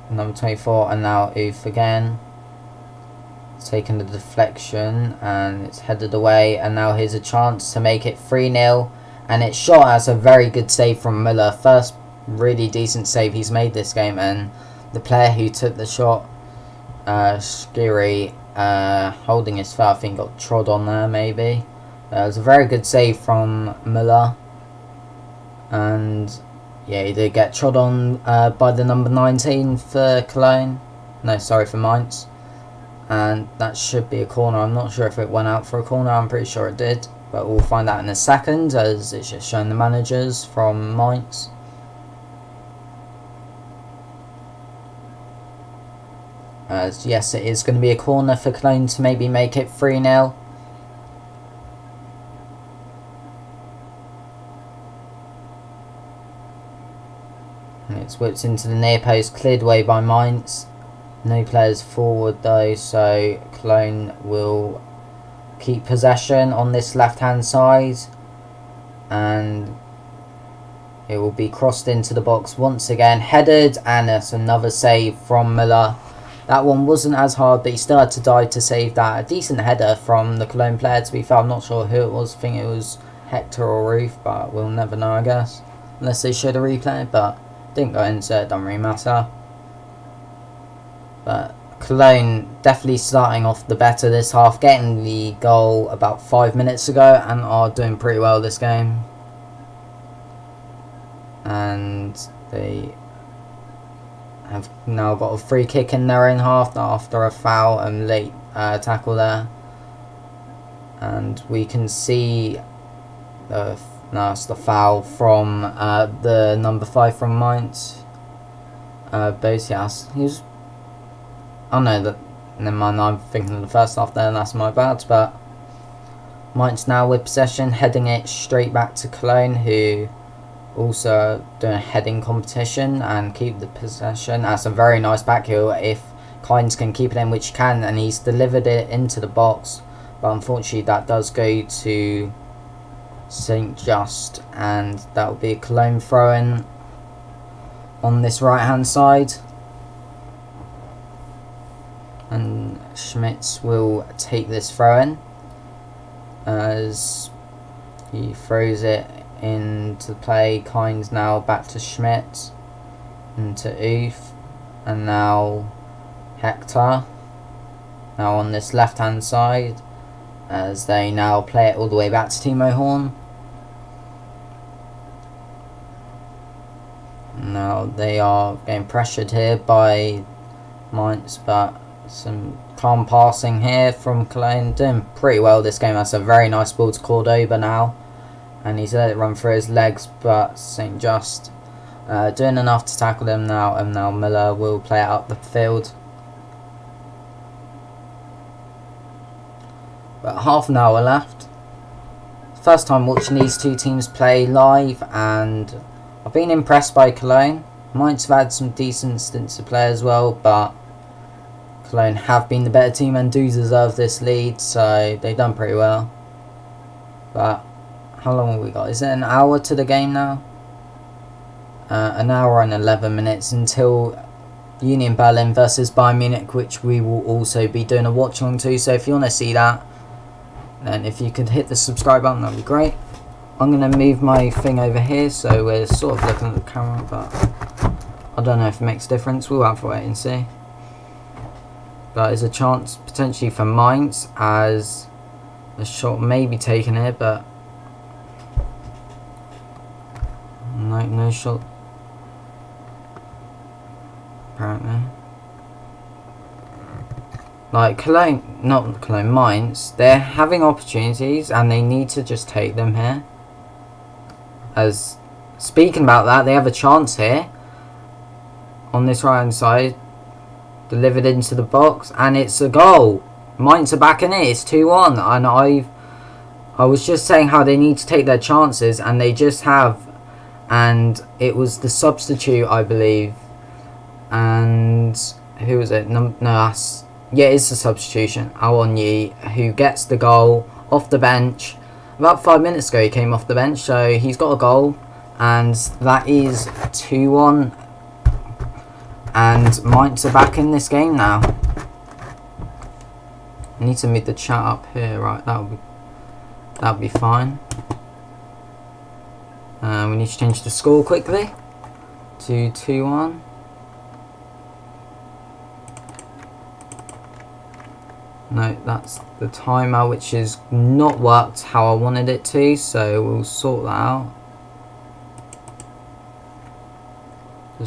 number 24, and now Oof again, taking the deflection and it's headed away, and now here's a chance to make it 3-0, and it's shot as a very good save from Müller. First really decent save he's made this game, and the player who took the shot, Skiri, holding his foot, I think got trod on there maybe. It was a very good save from Müller, and Yeah, he did get trod on by the number 19 for Cologne. No, sorry, for Mainz. And that should be a corner. I'm not sure if it went out for a corner. I'm pretty sure it did. But we'll find out in a second, as it's just showing the managers from Mainz. As yes, it is going to be a corner for Cologne to maybe make it 3-0. It's whipped into the near post, cleared away by Mainz. No players forward though, so Koln will keep possession on this left hand side, and it will be crossed into the box once again, headed, and it's another save from Müller. That one wasn't as hard, but he still had to dive to save that. A decent header from the Cologne player, to be fair. I'm not sure who it was. I think it was Hector or Ruth, but we'll never know, I guess, unless they showed a replay. But didn't go into it, don't really matter. But Cologne definitely starting off the better this half, getting the goal about 5 minutes ago, and are doing pretty well this game. And they have now got a free kick in their own half after a foul and late tackle there. And we can see it's the foul from the number 5 from Mainz. Bosias. He was... Oh no, never mind, I'm thinking of the first half there, and that's my bad. But Mainz now with possession, heading it straight back to Cologne, who also doing a heading competition and keep the possession. That's a very nice back heel if Kynes can keep it in, which he can, and he's delivered it into the box. But unfortunately that does go to St. Just, and that will be a Cologne throw-in on this right hand side. And Schmitz will take this throw-in as he throws it into play. Kynes now back to Schmitz, into Oof, and now Hector. Now on this left hand side, as they now play it all the way back to Timo Horn. Now they are getting pressured here by Mainz, but some calm passing here from Cologne, doing pretty well this game. That's a very nice ball to Cordoba now, and he's let it run through his legs, but St. Just doing enough to tackle them now, and now Müller will play it up the field. But half an hour left. First time watching these two teams play live, and I've been impressed by Cologne. Mainz have had some decent stints to play as well, but Cologne have been the better team and do deserve this lead, so they've done pretty well. But how long have we got? Is it an hour to the game now? An hour and 11 minutes until Union Berlin versus Bayern Munich, which we will also be doing a watch along to. So if you want to see that, then if you could hit the subscribe button, that'd be great. I'm going to move my thing over here so we're sort of looking at the camera, but I don't know if it makes a difference. We'll have to wait and see. But there's a chance potentially for Mainz, as a shot may be taken here, but no shot apparently. Like Mainz, they're having opportunities and they need to just take them here. As speaking about that, they have a chance here on this right hand side, delivered into the box, and it's a goal. Mainz are back in it. It's 2-1, and I was just saying how they need to take their chances, and they just have. And it was the substitute, I believe, and who was it? Yeah, it's a substitution, Awonyi, who gets the goal off the bench. About 5 minutes ago he came off the bench, so he's got a goal, and that is 2-1. And Mainz are back in this game now. I need to move the chat up here, right? That'll be fine. We need to change the score quickly to 2-1. No, that's the timer, which has not worked how I wanted it to, so we'll sort that out.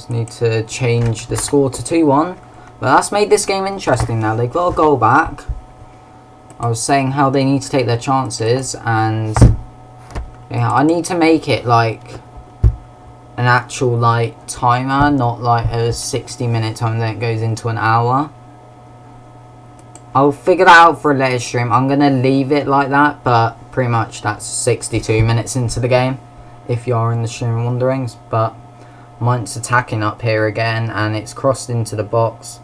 just need to change the score to 2-1. But that's made this game interesting now. They've got a goal back. I was saying how they need to take their chances, and yeah, I need to make it like an actual like timer, not like a 60-minute time that goes into an hour. I'll figure that out for a later stream. I'm gonna leave it like that, but pretty much that's 62 minutes into the game, if you are in the stream wondering. But Mainz attacking up here again, and it's crossed into the box.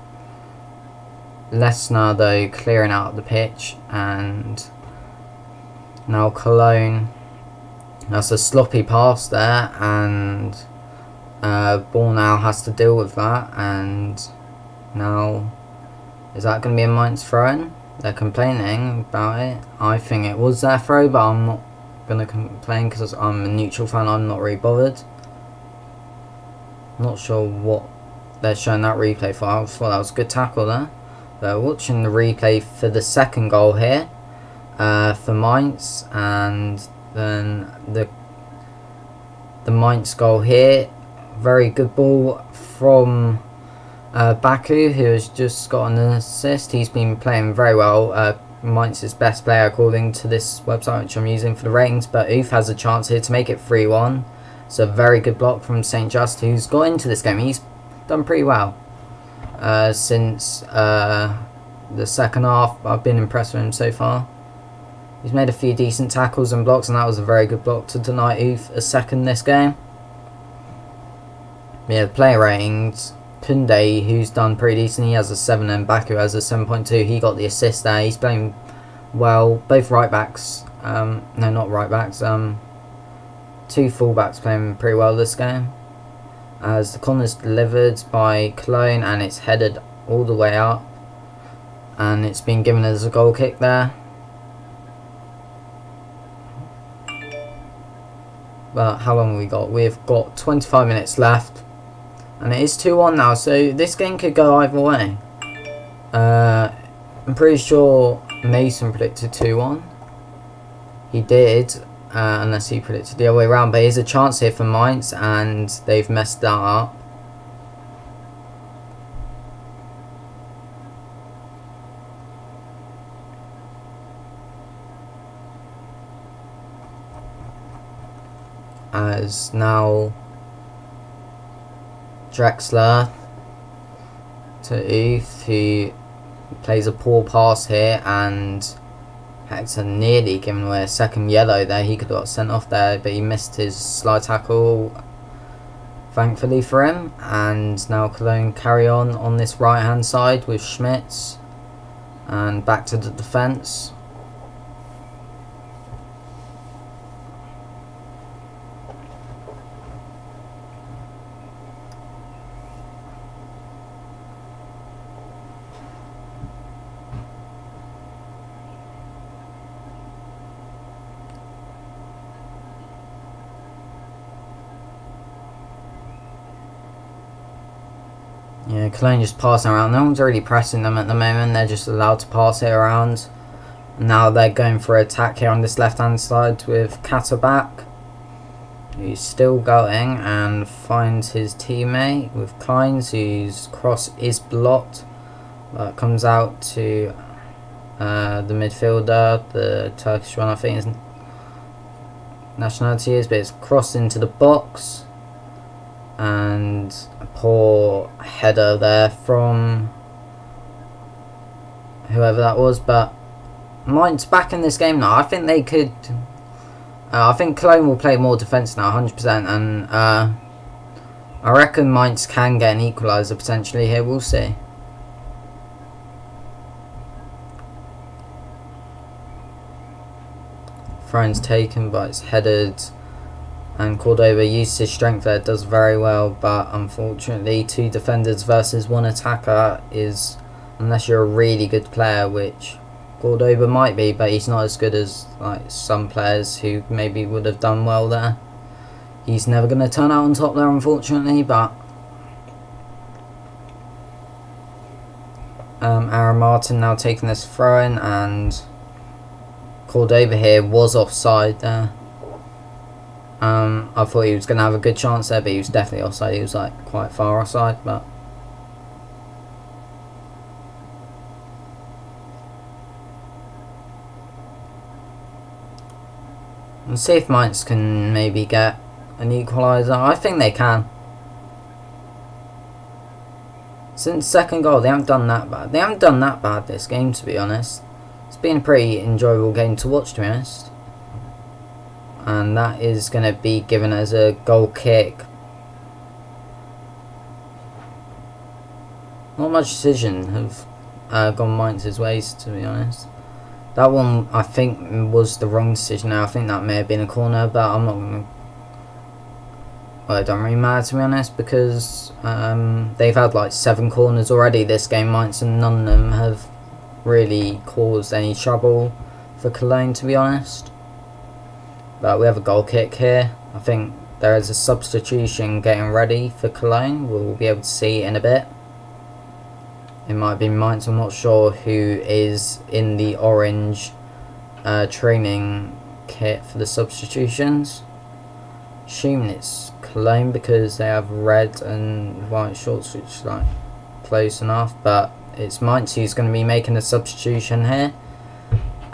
Lesnar though clearing out the pitch, and now Koln. That's a sloppy pass there, and Ball now has to deal with that. And now, is that going to be a Mainz throw-in? They're complaining about it. I think it was their throw, but I'm not going to complain because I'm a neutral fan. I'm not really bothered. Not sure what they're showing that replay for. I thought that was a good tackle there. But watching the replay for the second goal here for Mainz, and then the Mainz goal here. Very good ball from Baku, who has just got an assist. He's been playing very well. Mainz's best player according to this website, which I'm using for the ratings. But Oof has a chance here to make it 3-1. It's a very good block from St. Just, who's got into this game. He's done pretty well since the second half. I've been impressed with him so far. He's made a few decent tackles and blocks, and that was a very good block to deny Oof a second this game. Yeah, the player ratings. Kunde, who's done pretty decent, he has a 7, and Baku has a 7.2. He got the assist there. He's playing well. Both right backs, no, not right backs, two full backs playing pretty well this game. As the corner is delivered by Koln, and it's headed all the way up, and it's been given as a goal kick there. But how long have we got? We've got 25 minutes left. And it is 2-1 now, so this game could go either way. I'm pretty sure Mason predicted 2-1. He did, unless he predicted the other way around. But here's a chance here for Mainz, and they've messed that up. As now Drexler to Uth, who plays a poor pass here, and Hector nearly giving away a second yellow there. He could have got sent off there, but he missed his slide tackle, thankfully for him. And now Cologne carry on this right hand side with Schmitz, and back to the defence. Yeah, Cologne just passing around. No one's really pressing them at the moment. They're just allowed to pass it around. Now they're going for attack here on this left-hand side with Kata back. He's still going and finds his teammate with Kynes, whose cross is blocked. Comes out to the midfielder, the Turkish one I think his nationality is, but it's crossed into the box. And a poor header there from whoever that was. But Mainz back in this game now. I think they could. I think Cologne will play more defence now, 100%. And I reckon Mainz can get an equaliser potentially here. We'll see. Thrown's taken, but it's headed. And Cordoba used his strength there, does very well, but unfortunately 2 defenders versus 1 attacker is, unless you're a really good player, which Cordoba might be, but he's not as good as like some players who maybe would have done well there. He's never going to turn out on top there, unfortunately, but Aaron Martin now taking this throw in, and Cordoba here was offside there. I thought he was going to have a good chance there, but he was definitely offside. He was like quite far offside, but let's see if Mainz can maybe get an equaliser. I think they can. Since second goal, they haven't done that bad. They haven't done that bad this game, to be honest. It's been a pretty enjoyable game to watch, to be honest. And that is going to be given as a goal kick. Not much decision have gone Mainz's ways, to be honest. That one, I think, was the wrong decision. Now, I think that may have been a corner, but I'm not going to... Well, it don't really matter, to be honest, because they've had like 7 corners already this game, Mainz, and none of them have really caused any trouble for Koln, to be honest. But we have a goal kick here. I think there is a substitution getting ready for Koln. We'll be able to see in a bit. It might be Mainz, I'm not sure who is in the orange training kit for the substitutions. Assuming it's Koln because they have red and white shorts, which is like close enough, but it's Mainz who's going to be making a substitution here,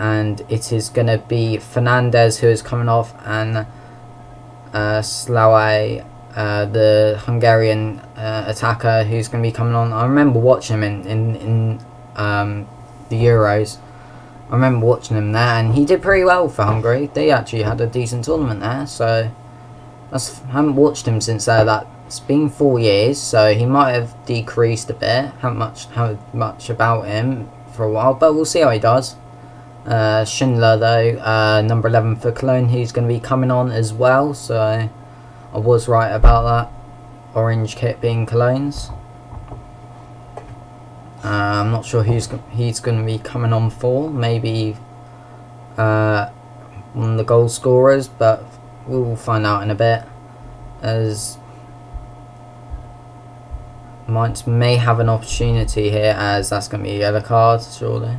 and it is going to be Fernandez who is coming off, and Slawaj, the Hungarian attacker, who's going to be coming on. I remember watching him in the Euros. I remember watching him there, and he did pretty well for Hungary. They actually had a decent tournament there, so I haven't watched him since there. That's been 4 years, so he might have decreased a bit. Haven't heard much about him for a while, but we'll see how he does. Schindler, though, number 11 for Koln, he's going to be coming on as well, so I was right about that orange kit being Koln's. I'm not sure who's he's going to be coming on for. Maybe one of the goal scorers, but we'll find out in a bit, as Mainz may have an opportunity here, as that's going to be a yellow card, surely.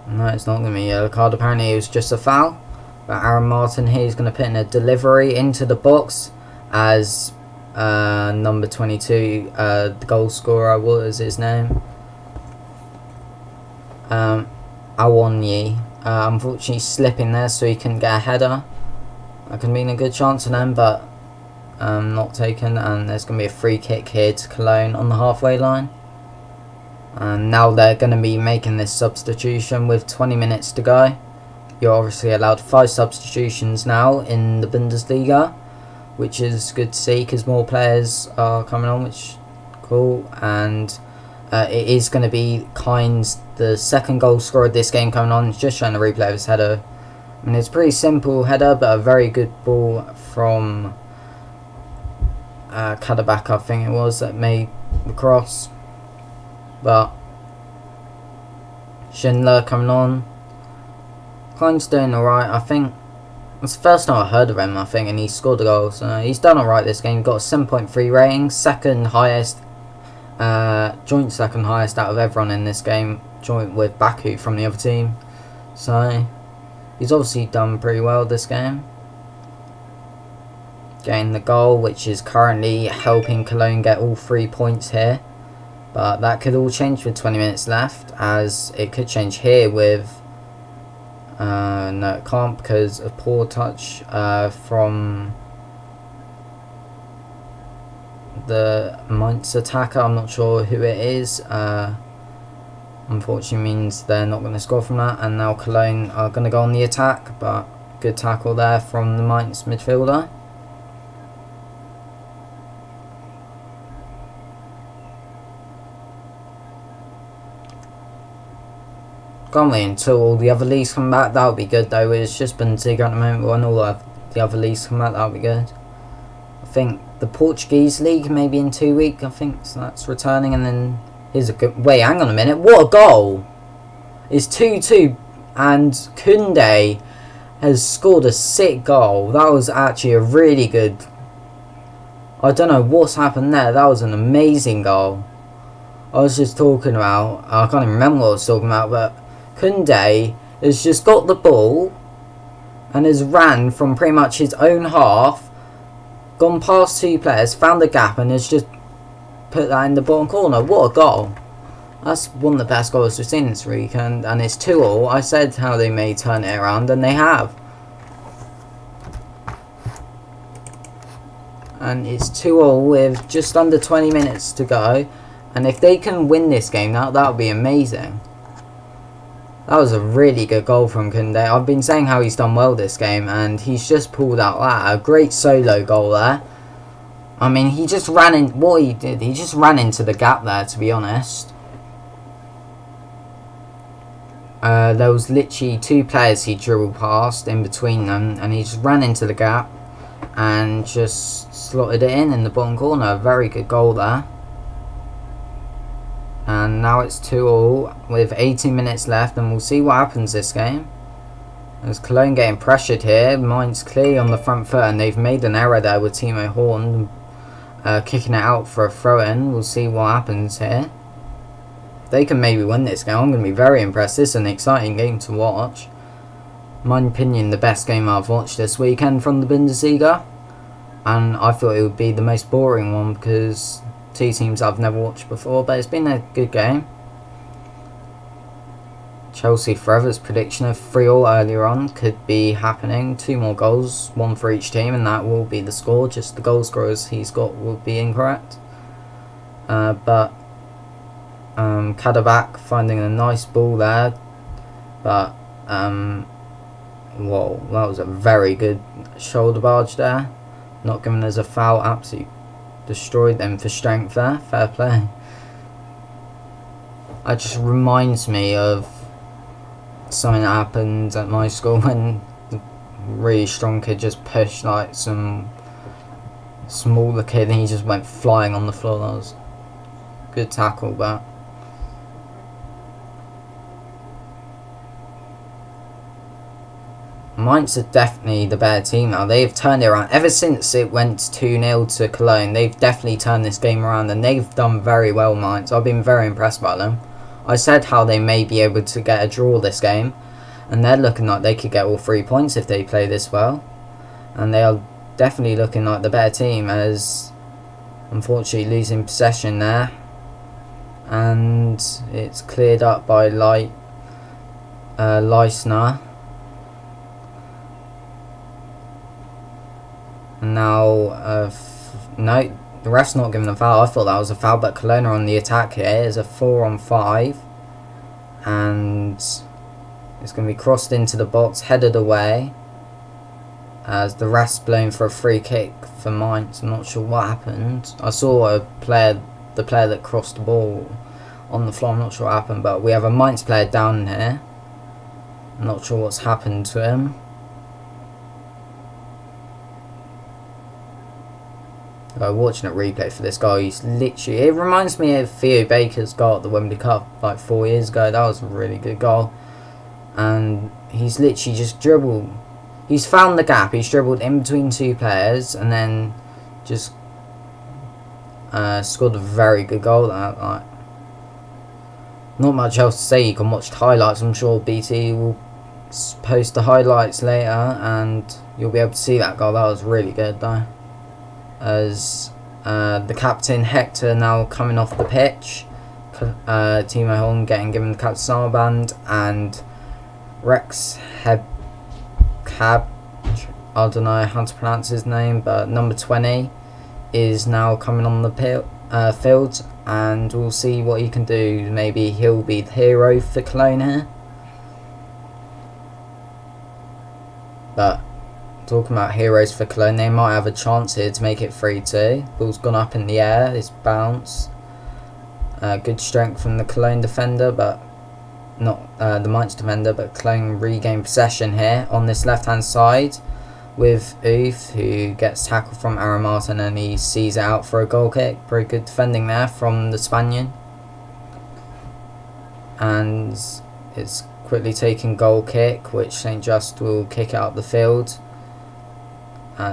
No, it's not going to be a yellow card. Apparently it was just a foul. But Aaron Martin here is going to put in a delivery into the box, as number 22, the goal scorer, what is his name? Awonyi. Unfortunately slipping there, so he couldn't get a header. That could have been a good chance for them, but not taken. And there's going to be a free kick here to Koln on the halfway line. And now they're going to be making this substitution with 20 minutes to go. You're obviously allowed 5 substitutions now in the Bundesliga, which is good to see because more players are coming on, which is cool. And it is going to be Kynes, the second goal scorer of this game, coming on. It's just showing the replay of his header. I mean, it's a pretty simple header, but a very good ball from Kadabak, I think it was, that made the cross. But Schindler coming on. Klein's doing alright, I think. It's the first time I heard of him, I think, and he scored a goal. So he's done alright this game. Got a 7.3 rating. Second highest, joint second highest out of everyone in this game. Joint with Baku from the other team. So he's obviously done pretty well this game. Getting the goal, which is currently helping Koln get all 3 points here. But that could all change with 20 minutes left, as it could change here with... no, it can't, because of poor touch from the Mainz attacker. I'm not sure who it is. Unfortunately means they're not going to score from that. And now Koln are going to go on the attack, but good tackle there from the Mainz midfielder. Can't wait until all the other leagues come back. That would be good though. It's just Bundesliga at the moment. When all the other leagues come back, that would be good. I think the Portuguese league maybe in 2 weeks. I think so, that's returning. And then here's a good. Wait, hang on a minute. What a goal! It's 2-2, and Kunde has scored a sick goal. That was actually a really good. I don't know what's happened there. That was an amazing goal. I was just talking about. I can't even remember what I was talking about, but Kunde has just got the ball, and has ran from pretty much his own half, gone past 2 players, found the gap, and has just put that in the bottom corner. What a goal! That's one of the best goals we've seen this weekend, and it's 2-2. I said how they may turn it around, and they have. And it's 2-2 with just under 20 minutes to go. And if they can win this game, that would be amazing. That was a really good goal from Kunde. I've been saying how he's done well this game, and he's just pulled out that. A great solo goal there. I mean, he just ran in. What he did, he just ran into the gap there, to be honest. There was literally 2 players he dribbled past in between them, and he just ran into the gap and just slotted it in the bottom corner. Very good goal there. And now it's 2-2 with 18 minutes left, and we'll see what happens this game. There's Koln getting pressured here. Mainz clearly on the front foot, and they've made an error there with Timo Horn kicking it out for a throw-in. We'll see what happens here. They can maybe win this game. I'm going to be very impressed. This is an exciting game to watch. In my opinion, the best game I've watched this weekend from the Bundesliga. And I thought it would be the most boring one because 2 teams I've never watched before. But it's been a good game. Chelsea Forever's prediction of 3-3 earlier on could be happening. 2 more goals, 1 for each team, and that will be the score. Just the goal scorers he's got would be incorrect. But Kadabak finding a nice ball there, but whoa, that was a very good shoulder barge there, not giving us a foul. Absolutely destroyed them for strength there. Fair play. It just reminds me of something that happened at my school when the really strong kid just pushed like some smaller kid and he just went flying on the floor. That was a good tackle, but Mainz are definitely the better team now. They've turned it around. Ever since it went 2-0 to Cologne, they've definitely turned this game around, and they've done very well, Mainz. I've been very impressed by them. I said how they may be able to get a draw this game, and they're looking like they could get all 3 points if they play this well. And they are definitely looking like the better team, as unfortunately losing possession there. And it's cleared up by Leisner. And now, no, the ref's not giving a foul. I thought that was a foul, but Koln are on the attack here. It's a 4-on-5. And it's going to be crossed into the box, headed away. As the ref's blown for a free kick for Mainz. I'm not sure what happened. I saw the player that crossed the ball on the floor. I'm not sure what happened, but we have a Mainz player down here. I'm not sure what's happened to him. Watching a replay for this guy, he's literally, it reminds me of Theo Baker's goal at the Wembley Cup like 4 years ago. That was a really good goal, and he's literally just dribbled. He's found the gap. He's dribbled in between 2 players and then just scored a very good goal. Like, not much else to say. You can watch the highlights. I'm sure BT will post the highlights later, and you'll be able to see that goal. That was really good though. As the captain Hector now coming off the pitch, Timo Horn getting given the captain's armband, and Rex Cab, I don't know how to pronounce his name, but number 20 is now coming on the field, and we'll see what he can do. Maybe he'll be the hero for Cologne here. But talking about heroes for Cologne, they might have a chance here to make it 3-2. Ball's gone up in the air, it's bounced. Good strength from the Cologne defender, but not the Mainz defender, but Cologne regain possession here on this left hand side with Uth, who gets tackled from Aaron Martin, and he sees it out for a goal kick. Very good defending there from the Spaniard. And it's quickly taken goal kick, which St. Just will kick it up the field.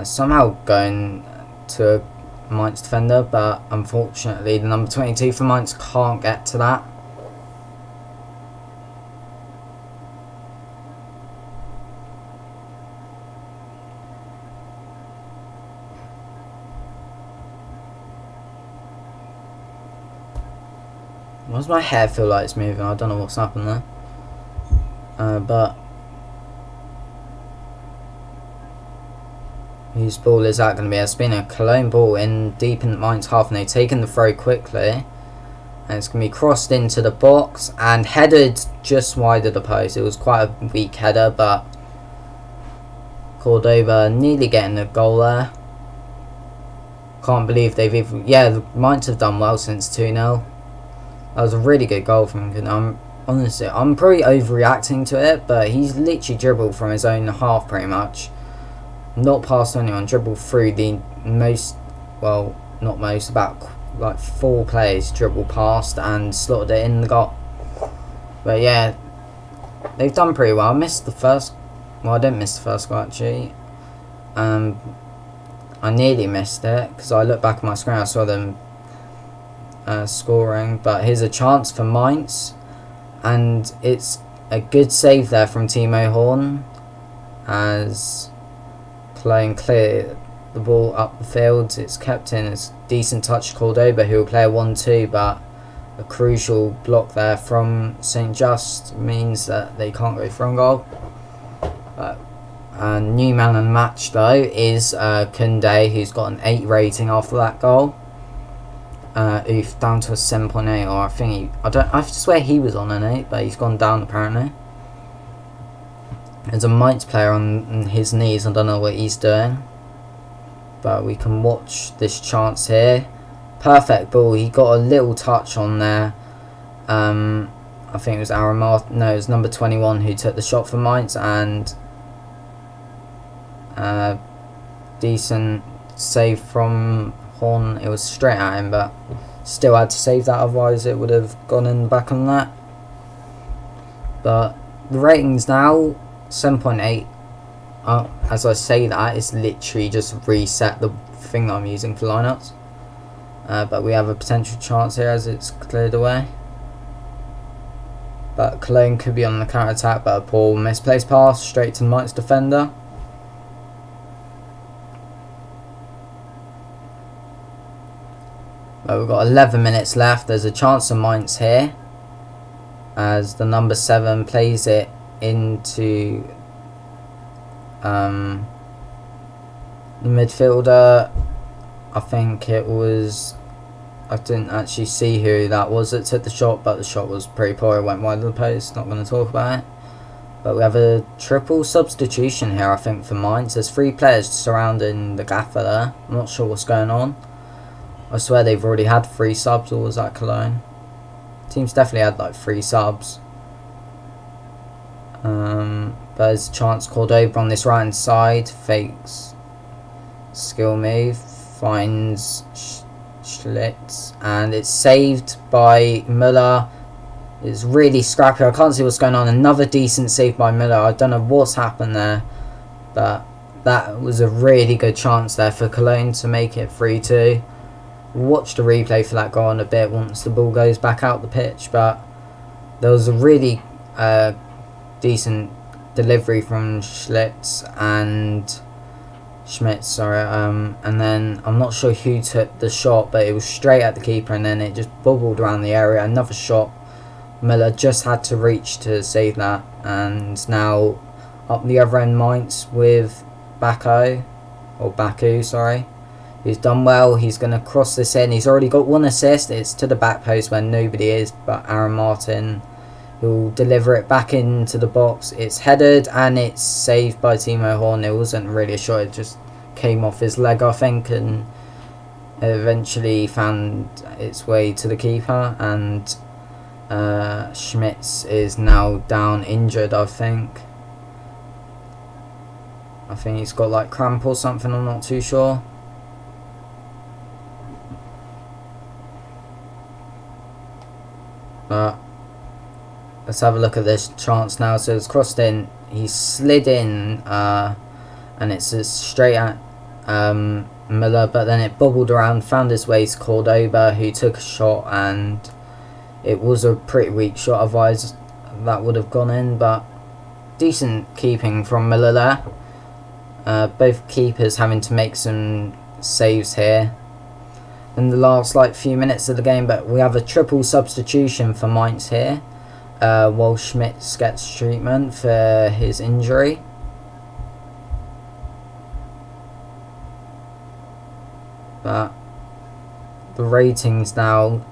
Somehow going to a Mainz defender, but unfortunately the number 22 for Mainz can't get to that. Why does my hair feel like it's moving? I don't know what's happened there. But whose ball is that going to be? It's been a Koln ball in deep in Mainz half, and they've taken the throw quickly. And it's going to be crossed into the box and headed just wide of the post. It was quite a weak header, but Cordoba nearly getting a goal there. Can't believe they've even... Yeah, the Mainz have done well since 2-0. That was a really good goal from him. Honestly, I'm probably overreacting to it, but he's literally dribbled from his own half pretty much. Not past anyone, dribbled through the most... Well, not most, about like 4 players dribbled past and slotted it in the goal. But yeah, they've done pretty well. I missed the first... Well, I didn't miss the first goal actually. I nearly missed it because I looked back at my screen, I saw them scoring. But here's a chance for Mainz, and it's a good save there from Timo Horn as Koln clear the ball up the field. It's kept in. It's decent touch to Cordoba, who will play a 1-2, but a crucial block there from St. Just means that they can't go for a goal. New man of the match though is Kunde, who's got an 8 rating after that goal. Oof, down to a 7.8, or I think I swear he was on an 8, but he's gone down apparently. There's a Mainz player on his knees. I don't know what he's doing, but we can watch this chance here. Perfect ball. He got a little touch on there. I think it was Aramart. No, it was number 21 who took the shot for Mainz, and decent save from Horn. It was straight at him, but still had to save that, otherwise it would have gone in the back on that. But the ratings now 7.8. As I say that, it's literally just reset the thing that I'm using for lineups. But we have a potential chance here as it's cleared away. But Koln could be on the counter attack, but a poor misplaced pass straight to the Mainz defender. But we've got 11 minutes left. There's a chance of Mainz here as the number 7 plays it into the midfielder. I think it was... I didn't actually see who that was that took the shot, but the shot was pretty poor. It went wide of the post. Not going to talk about it. But we have a triple substitution here, I think, for Mainz. There's 3 players surrounding the gaffer there. I'm not sure what's going on. I swear they've already had 3 subs, or was that Koln? Team's definitely had like 3 subs. But there's a chance. Cordoba on this right hand side, fakes skill move, finds Schlitz, and it's saved by Müller. It's really scrappy. I can't see what's going on. Another decent save by Müller. I don't know what's happened there, but that was a really good chance there for Koln to make it 3-2. Watch the replay for that goal in a bit once the ball goes back out the pitch, but there was a really decent delivery from Schlitz and Schmitz, sorry, and then I'm not sure who took the shot, but it was straight at the keeper and then it just bubbled around the area. Another shot. Müller just had to reach to save that, and now up the other end Mainz with Baku, sorry. He's done well. He's going to cross this in. He's already got 1 assist. It's to the back post where nobody is but Aaron Martin, who will deliver it back into the box. It's headed and it's saved by Timo Horn. It wasn't really a shot. It just came off his leg, I think, and eventually found its way to the keeper. And Schmitz is now down injured, I think. I think he's got like cramp or something. I'm not too sure. But let's have a look at this chance now. So it's crossed in, he slid in, and it's straight at Müller, but then it bubbled around, found his way to Cordoba, who took a shot, and it was a pretty weak shot, otherwise that would have gone in. But decent keeping from Müller there. Both keepers having to make some saves here. in the last like few minutes of the game, but we have a triple substitution for Mainz here, while Schmitz gets treatment for his injury. But the ratings now,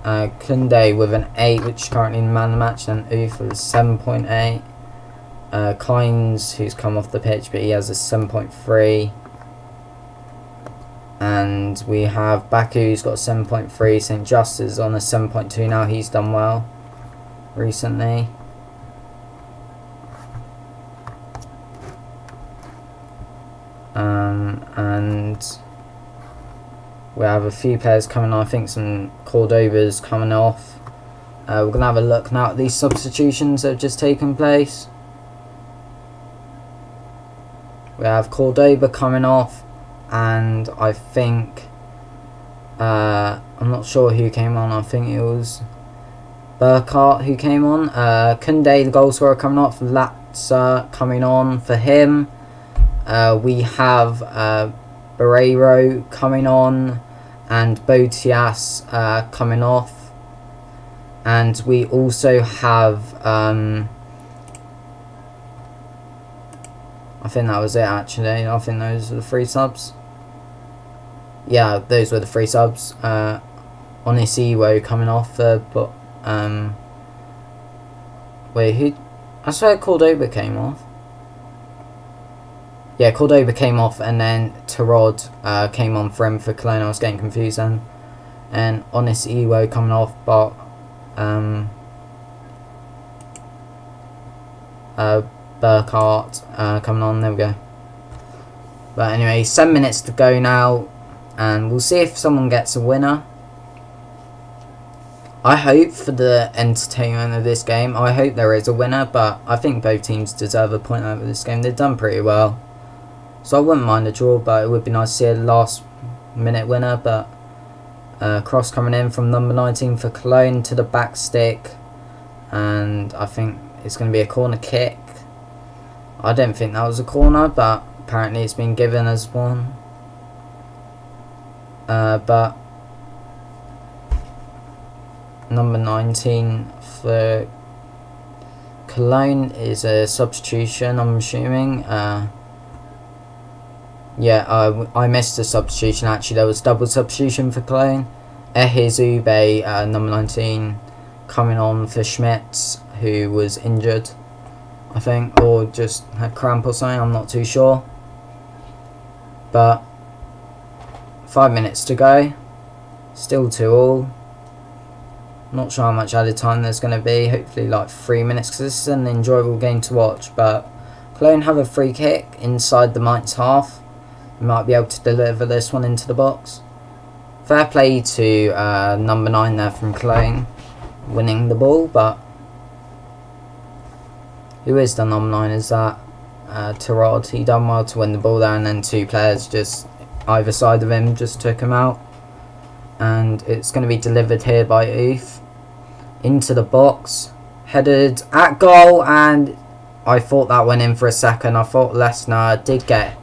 Kunde with an 8, which is currently in man of the match, and Uth with a 7.8. Kynes, who's come off the pitch, but he has a 7.3. And we have Baku, who's got a 7.3. St. Just is on a 7.2 now. He's done well recently. And we have a few players coming on. I think some Cordoba's coming off. We're going to have a look now at these substitutions that have just taken place. We have Cordoba coming off, and I think I'm not sure who came on. I think it was Burkhardt who came on. Kunde, the goal scorer, coming off. Latza coming on for him. We have Barreiro coming on, and Botias coming off. And we also have I think that was it actually. I think those were the 3 subs. Yeah, those were the 3 subs. Onisiwo coming off, but wait, who? I swear Cordoba came off. Yeah, Cordoba came off, and then Tarod came on for him for Koln. I was getting confused then. And Onisiwo coming off, but Burkhardt coming on. There we go. But anyway, 7 minutes to go now, and we'll see if someone gets a winner. I hope, for the entertainment of this game, I hope there is a winner, but I think both teams deserve a point out of this game. They've done pretty well, so I wouldn't mind a draw, but it would be nice to see a last minute winner. But cross coming in from number 19 for Koln to the back stick, and I think it's going to be a corner kick. I don't think that was a corner, but apparently it's been given as one. But number 19 for Koln is a substitution, I'm assuming. Yeah, I missed a substitution actually. There was double substitution for Koln. Ehizube, number 19, coming on for Schmitz, who was injured, I think, or just had cramp or something, I'm not too sure. But 5 minutes to go, still 2-2. Not sure how much added time there's going to be, hopefully like 3 minutes, because this is an enjoyable game to watch. But Koln have a free kick inside the Mainz half. We might be able to deliver this one into the box. Fair play to number 9 there from Koln, winning the ball. But who is the number 9? Is that Tarod? He done well to win the ball there, and then 2 players just either side of him just took him out. And it's going to be delivered here by Uth into the box, headed at goal, and I thought that went in for a second. I thought Lesnar did get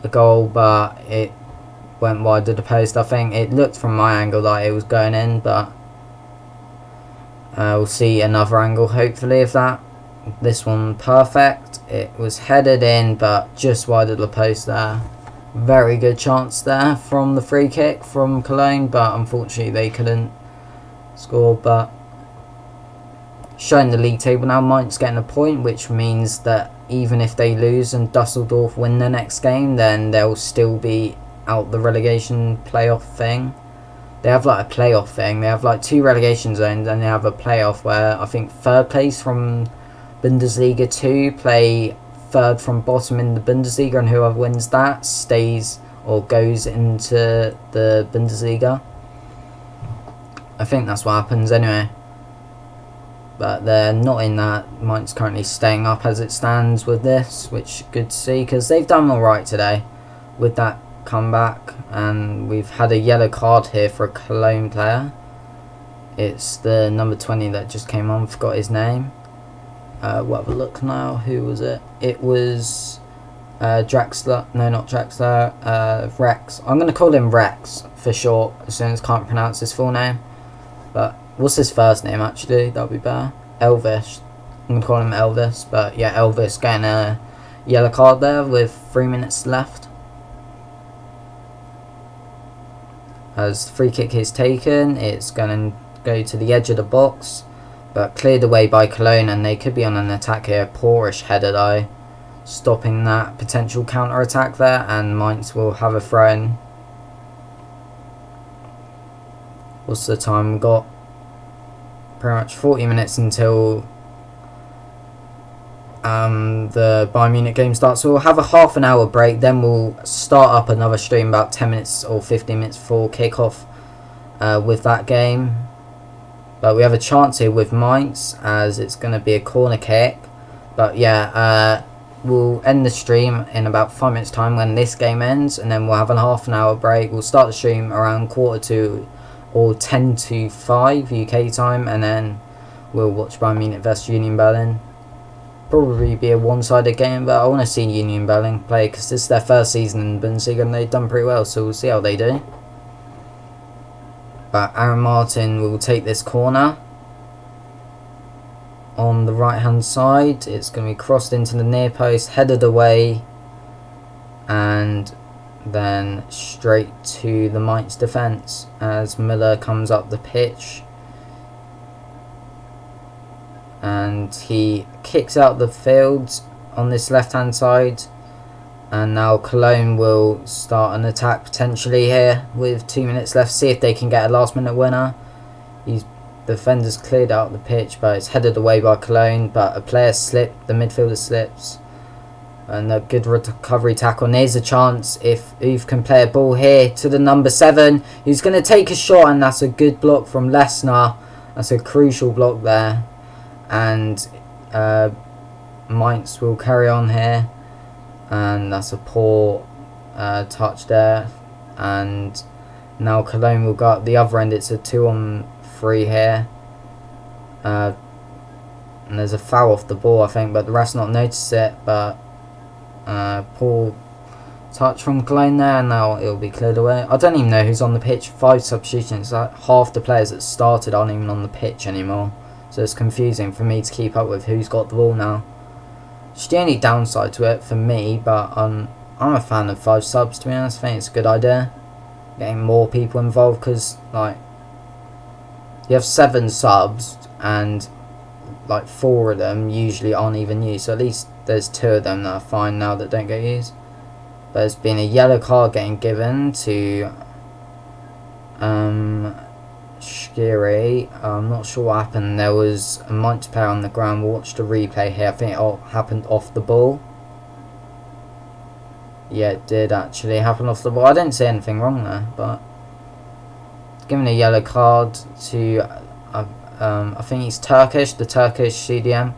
a goal, but it went wide of the post. I think it looked from my angle like it was going in, but we'll see another angle hopefully of that. This one perfect. It was headed in, but just wide of the post there. Very good chance there from the free kick from Koln, but unfortunately they couldn't score. But showing the league table now, Mainz getting a point, which means that even if they lose and Dusseldorf win the next game, then they'll still be out the relegation playoff thing. They have like a playoff thing. They have like 2 relegation zones, and they have a playoff where I think 3rd place from Bundesliga 2 play 3rd from bottom in the Bundesliga, and whoever wins that stays or goes into the Bundesliga. I think that's what happens anyway. But they're not in that. Mainz currently staying up as it stands with this, which is good to see, because they've done alright today with that comeback. And we've had a yellow card here for a Koln player. It's the number 20 that just came on, forgot his name. We'll have a look now. Who was it? It was Draxler, no, not Draxler, Rex. I'm going to call him Rex for short, as soon as I can't pronounce his full name. But what's his first name actually? That would be better. Elvis. I'm going to call him Elvis. But yeah, Elvis getting a yellow card there with 3 minutes left. As the free kick is taken, it's going to go to the edge of the box, but cleared away by Koln, and they could be on an attack here. Poorish header though, stopping that potential counter attack there, and Mainz will have a throw in. What's the time we've got? Pretty much 40 minutes until the Bayern Munich game starts. So we'll have a half an hour break, then we'll start up another stream about 10 minutes or 15 minutes before kickoff with that game. But we have a chance here with Mainz, as it's going to be a corner kick. But yeah, we'll end the stream in about 5 minutes time when this game ends, and then we'll have a half an hour break. We'll start the stream around 4:45 or 5:10 UK time, and then we'll watch Bayern Munich vs Union Berlin. Probably be a one-sided game, but I want to see Union Berlin play because this is their first season in Bundesliga and they've done pretty well, so we'll see how they do. But Aaron Martin will take this corner on the right hand side. It's going to be crossed into the near post, headed away, and then straight to the Mainz defence as Müller comes up the pitch. And he kicks out the field on this left hand side, and now Koln will start an attack potentially here with 2 minutes left. See if they can get a last minute winner. The defender's cleared out the pitch, but it's headed away by Koln, but a player slipped, the midfielder slips, and a good recovery tackle. And there's a chance if Uth can play a ball here to the number 7, who's going to take a shot, and that's a good block from Lesnar. That's a crucial block there. And Mainz will carry on here, and that's a poor touch there. And now Koln will go up the other end. It's a 2-on-3 here, and there's a foul off the ball I think, but the ref's not noticed it. But poor touch from Koln there, and now it'll be cleared away. I don't even know who's on the pitch. 5 substitutions, like half the players that started aren't even on the pitch anymore. So it's confusing for me to keep up with who's got the ball now. It's the only downside to it for me, but I'm a fan of 5 subs, to be honest. I think it's a good idea, getting more people involved, because like you have 7 subs and like 4 of them usually aren't even used. So at least there's 2 of them that are fine now that don't get used. But there's been a yellow card getting given to Shkiri. I'm not sure what happened. There was a Mainz player on the ground. We'll watch the replay here. I think it all happened off the ball. Yeah, it did actually happen off the ball. I didn't see anything wrong there, but given a yellow card to I think he's Turkish, the Turkish CDM.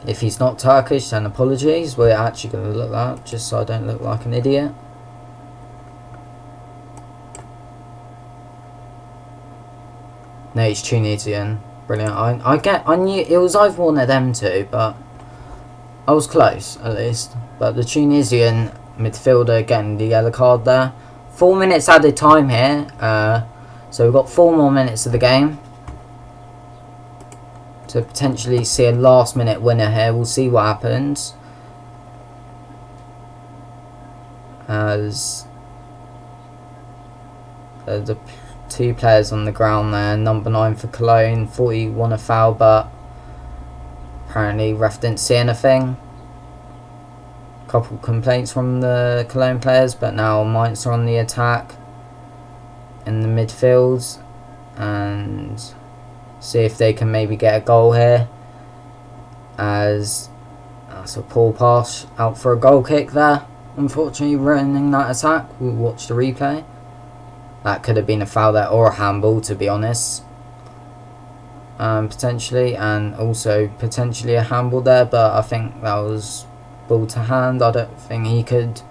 If he's not Turkish, then apologies. We're actually going to look that up just so I don't look like an idiot. No, he's Tunisian. Brilliant. I knew it was either one of them two, but I was close at least. But the Tunisian midfielder getting the yellow card there. 4 minutes added time here. So we've got 4 more minutes of the game to potentially see a last minute winner here. We'll see what happens. As the 2 players on the ground there. Number 9 for Koln. 40 won a foul, but apparently ref didn't see anything. Couple complaints from the Koln players, but now Mainz are on the attack in the midfield, and see if they can maybe get a goal here, as that's a poor pass out for a goal kick there, unfortunately ruining that attack. We'll watch the replay. That could have been a foul there, or a handball, to be honest, potentially, and also potentially a handball there, but I think that was ball to hand. I don't think he could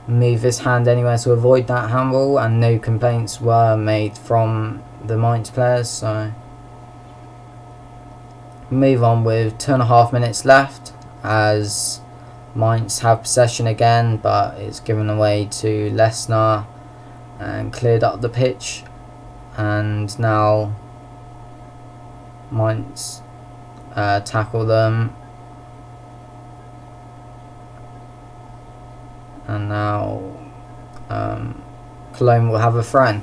move his hand anywhere to avoid that handball, and no complaints were made from the Mainz players. So move on with 2.5 minutes left, as Mainz have possession again, but it's given away to Lesnar and cleared up the pitch. And now Mainz tackle them. And now Koln will have a throw.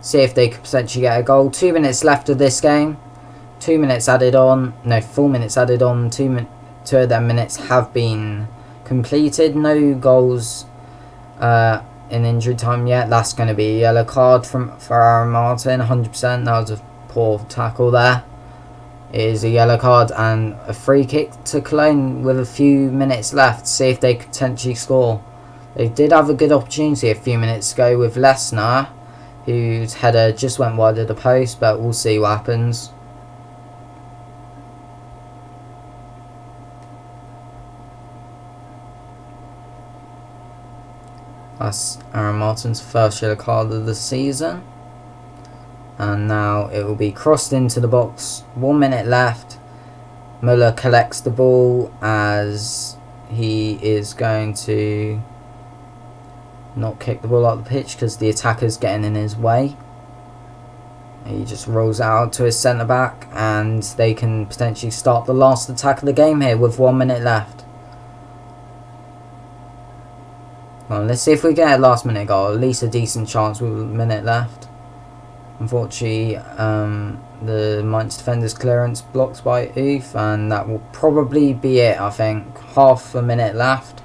See if they could potentially get a goal. 2 minutes left of this game. 2 minutes added on. No, 4 minutes added on. Two of them minutes have been completed. No goals in injury time yet. That's going to be a yellow card for Aaron Martin. 100%. That was a poor tackle there. It is a yellow card and a free kick to Koln with a few minutes left. See if they could potentially score. They did have a good opportunity a few minutes ago with Lesnar, whose header just went wide of the post, but we'll see what happens. That's Aaron Martin's first yellow card of the season. And now it will be crossed into the box. 1 minute left. Müller collects the ball as he is going to not kick the ball out of the pitch because the attacker's getting in his way. He just rolls out to his centre back and they can potentially start the last attack of the game here with 1 minute left. Well, let's see if we get a last minute goal. At least a decent chance with a minute left. Unfortunately, the Mainz defender's clearance blocked by Oof, and that will probably be it, I think. Half a minute left.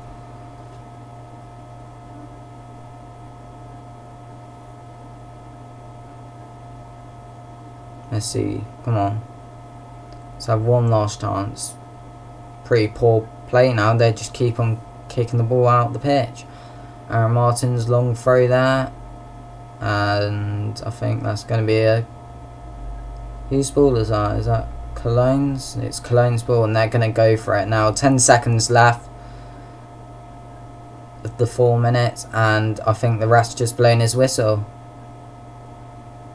Let's see, come on. Let's have one last chance. Pretty poor play now, they just keep on kicking the ball out the pitch. Aaron Martin's long throw there. And I think that's going to be a... Whose ball is that? Is that Koln's? It's Koln's ball and they're going to go for it now. 10 seconds left of the 4 minutes and I think the ref's just blown his whistle.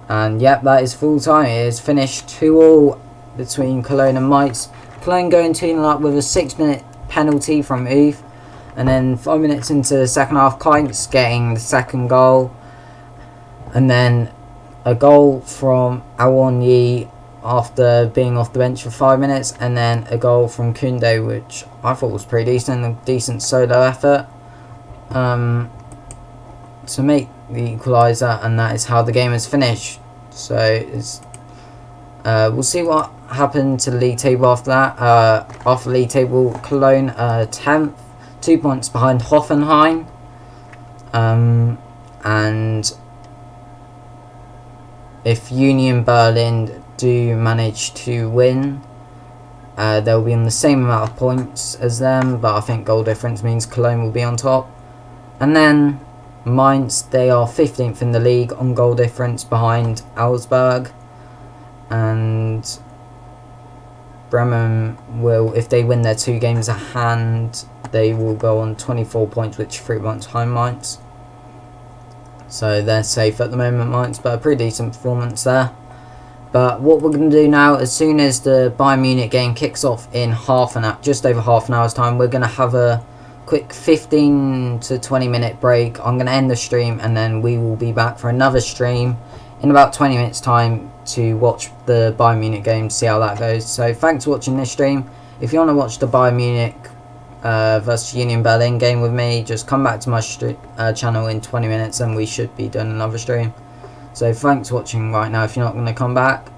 And yep, that is full time. It is finished 2-2 between Koln and Mainz. Koln going 2-0 up with a 6-minute penalty from Oof. And then 5 minutes into the second half, Mainz getting the second goal. And then a goal from Awonyi after being off the bench for 5 minutes. And then a goal from Kunde, which I thought was pretty decent. A decent solo effort to make the equaliser. And that is how the game is finished. So it's, we'll see what happened to the league table after that. After the league table, Koln 10th. 2 points behind Hoffenheim. And if Union Berlin do manage to win, they'll be on the same amount of points as them, but I think goal difference means Koln will be on top. And then Mainz, they are 15th in the league on goal difference behind Augsburg. And Bremen will, if they win their 2 games a hand, they will go on 24 points, which 3 points behind Mainz. So they're safe at the moment, Mainz, but a pretty decent performance there. But what we're going to do now, as soon as the Bayern Munich game kicks off in just over half an hour's time, we're going to have a quick 15 to 20 minute break. I'm going to end the stream and then we will be back for another stream in about 20 minutes time to watch the Bayern Munich game, see how that goes. So thanks for watching this stream. If you want to watch the Bayern Munich versus Union Berlin game with me, just come back to my channel in 20 minutes and we should be doing another stream. So thanks for watching right now if you're not going to come back.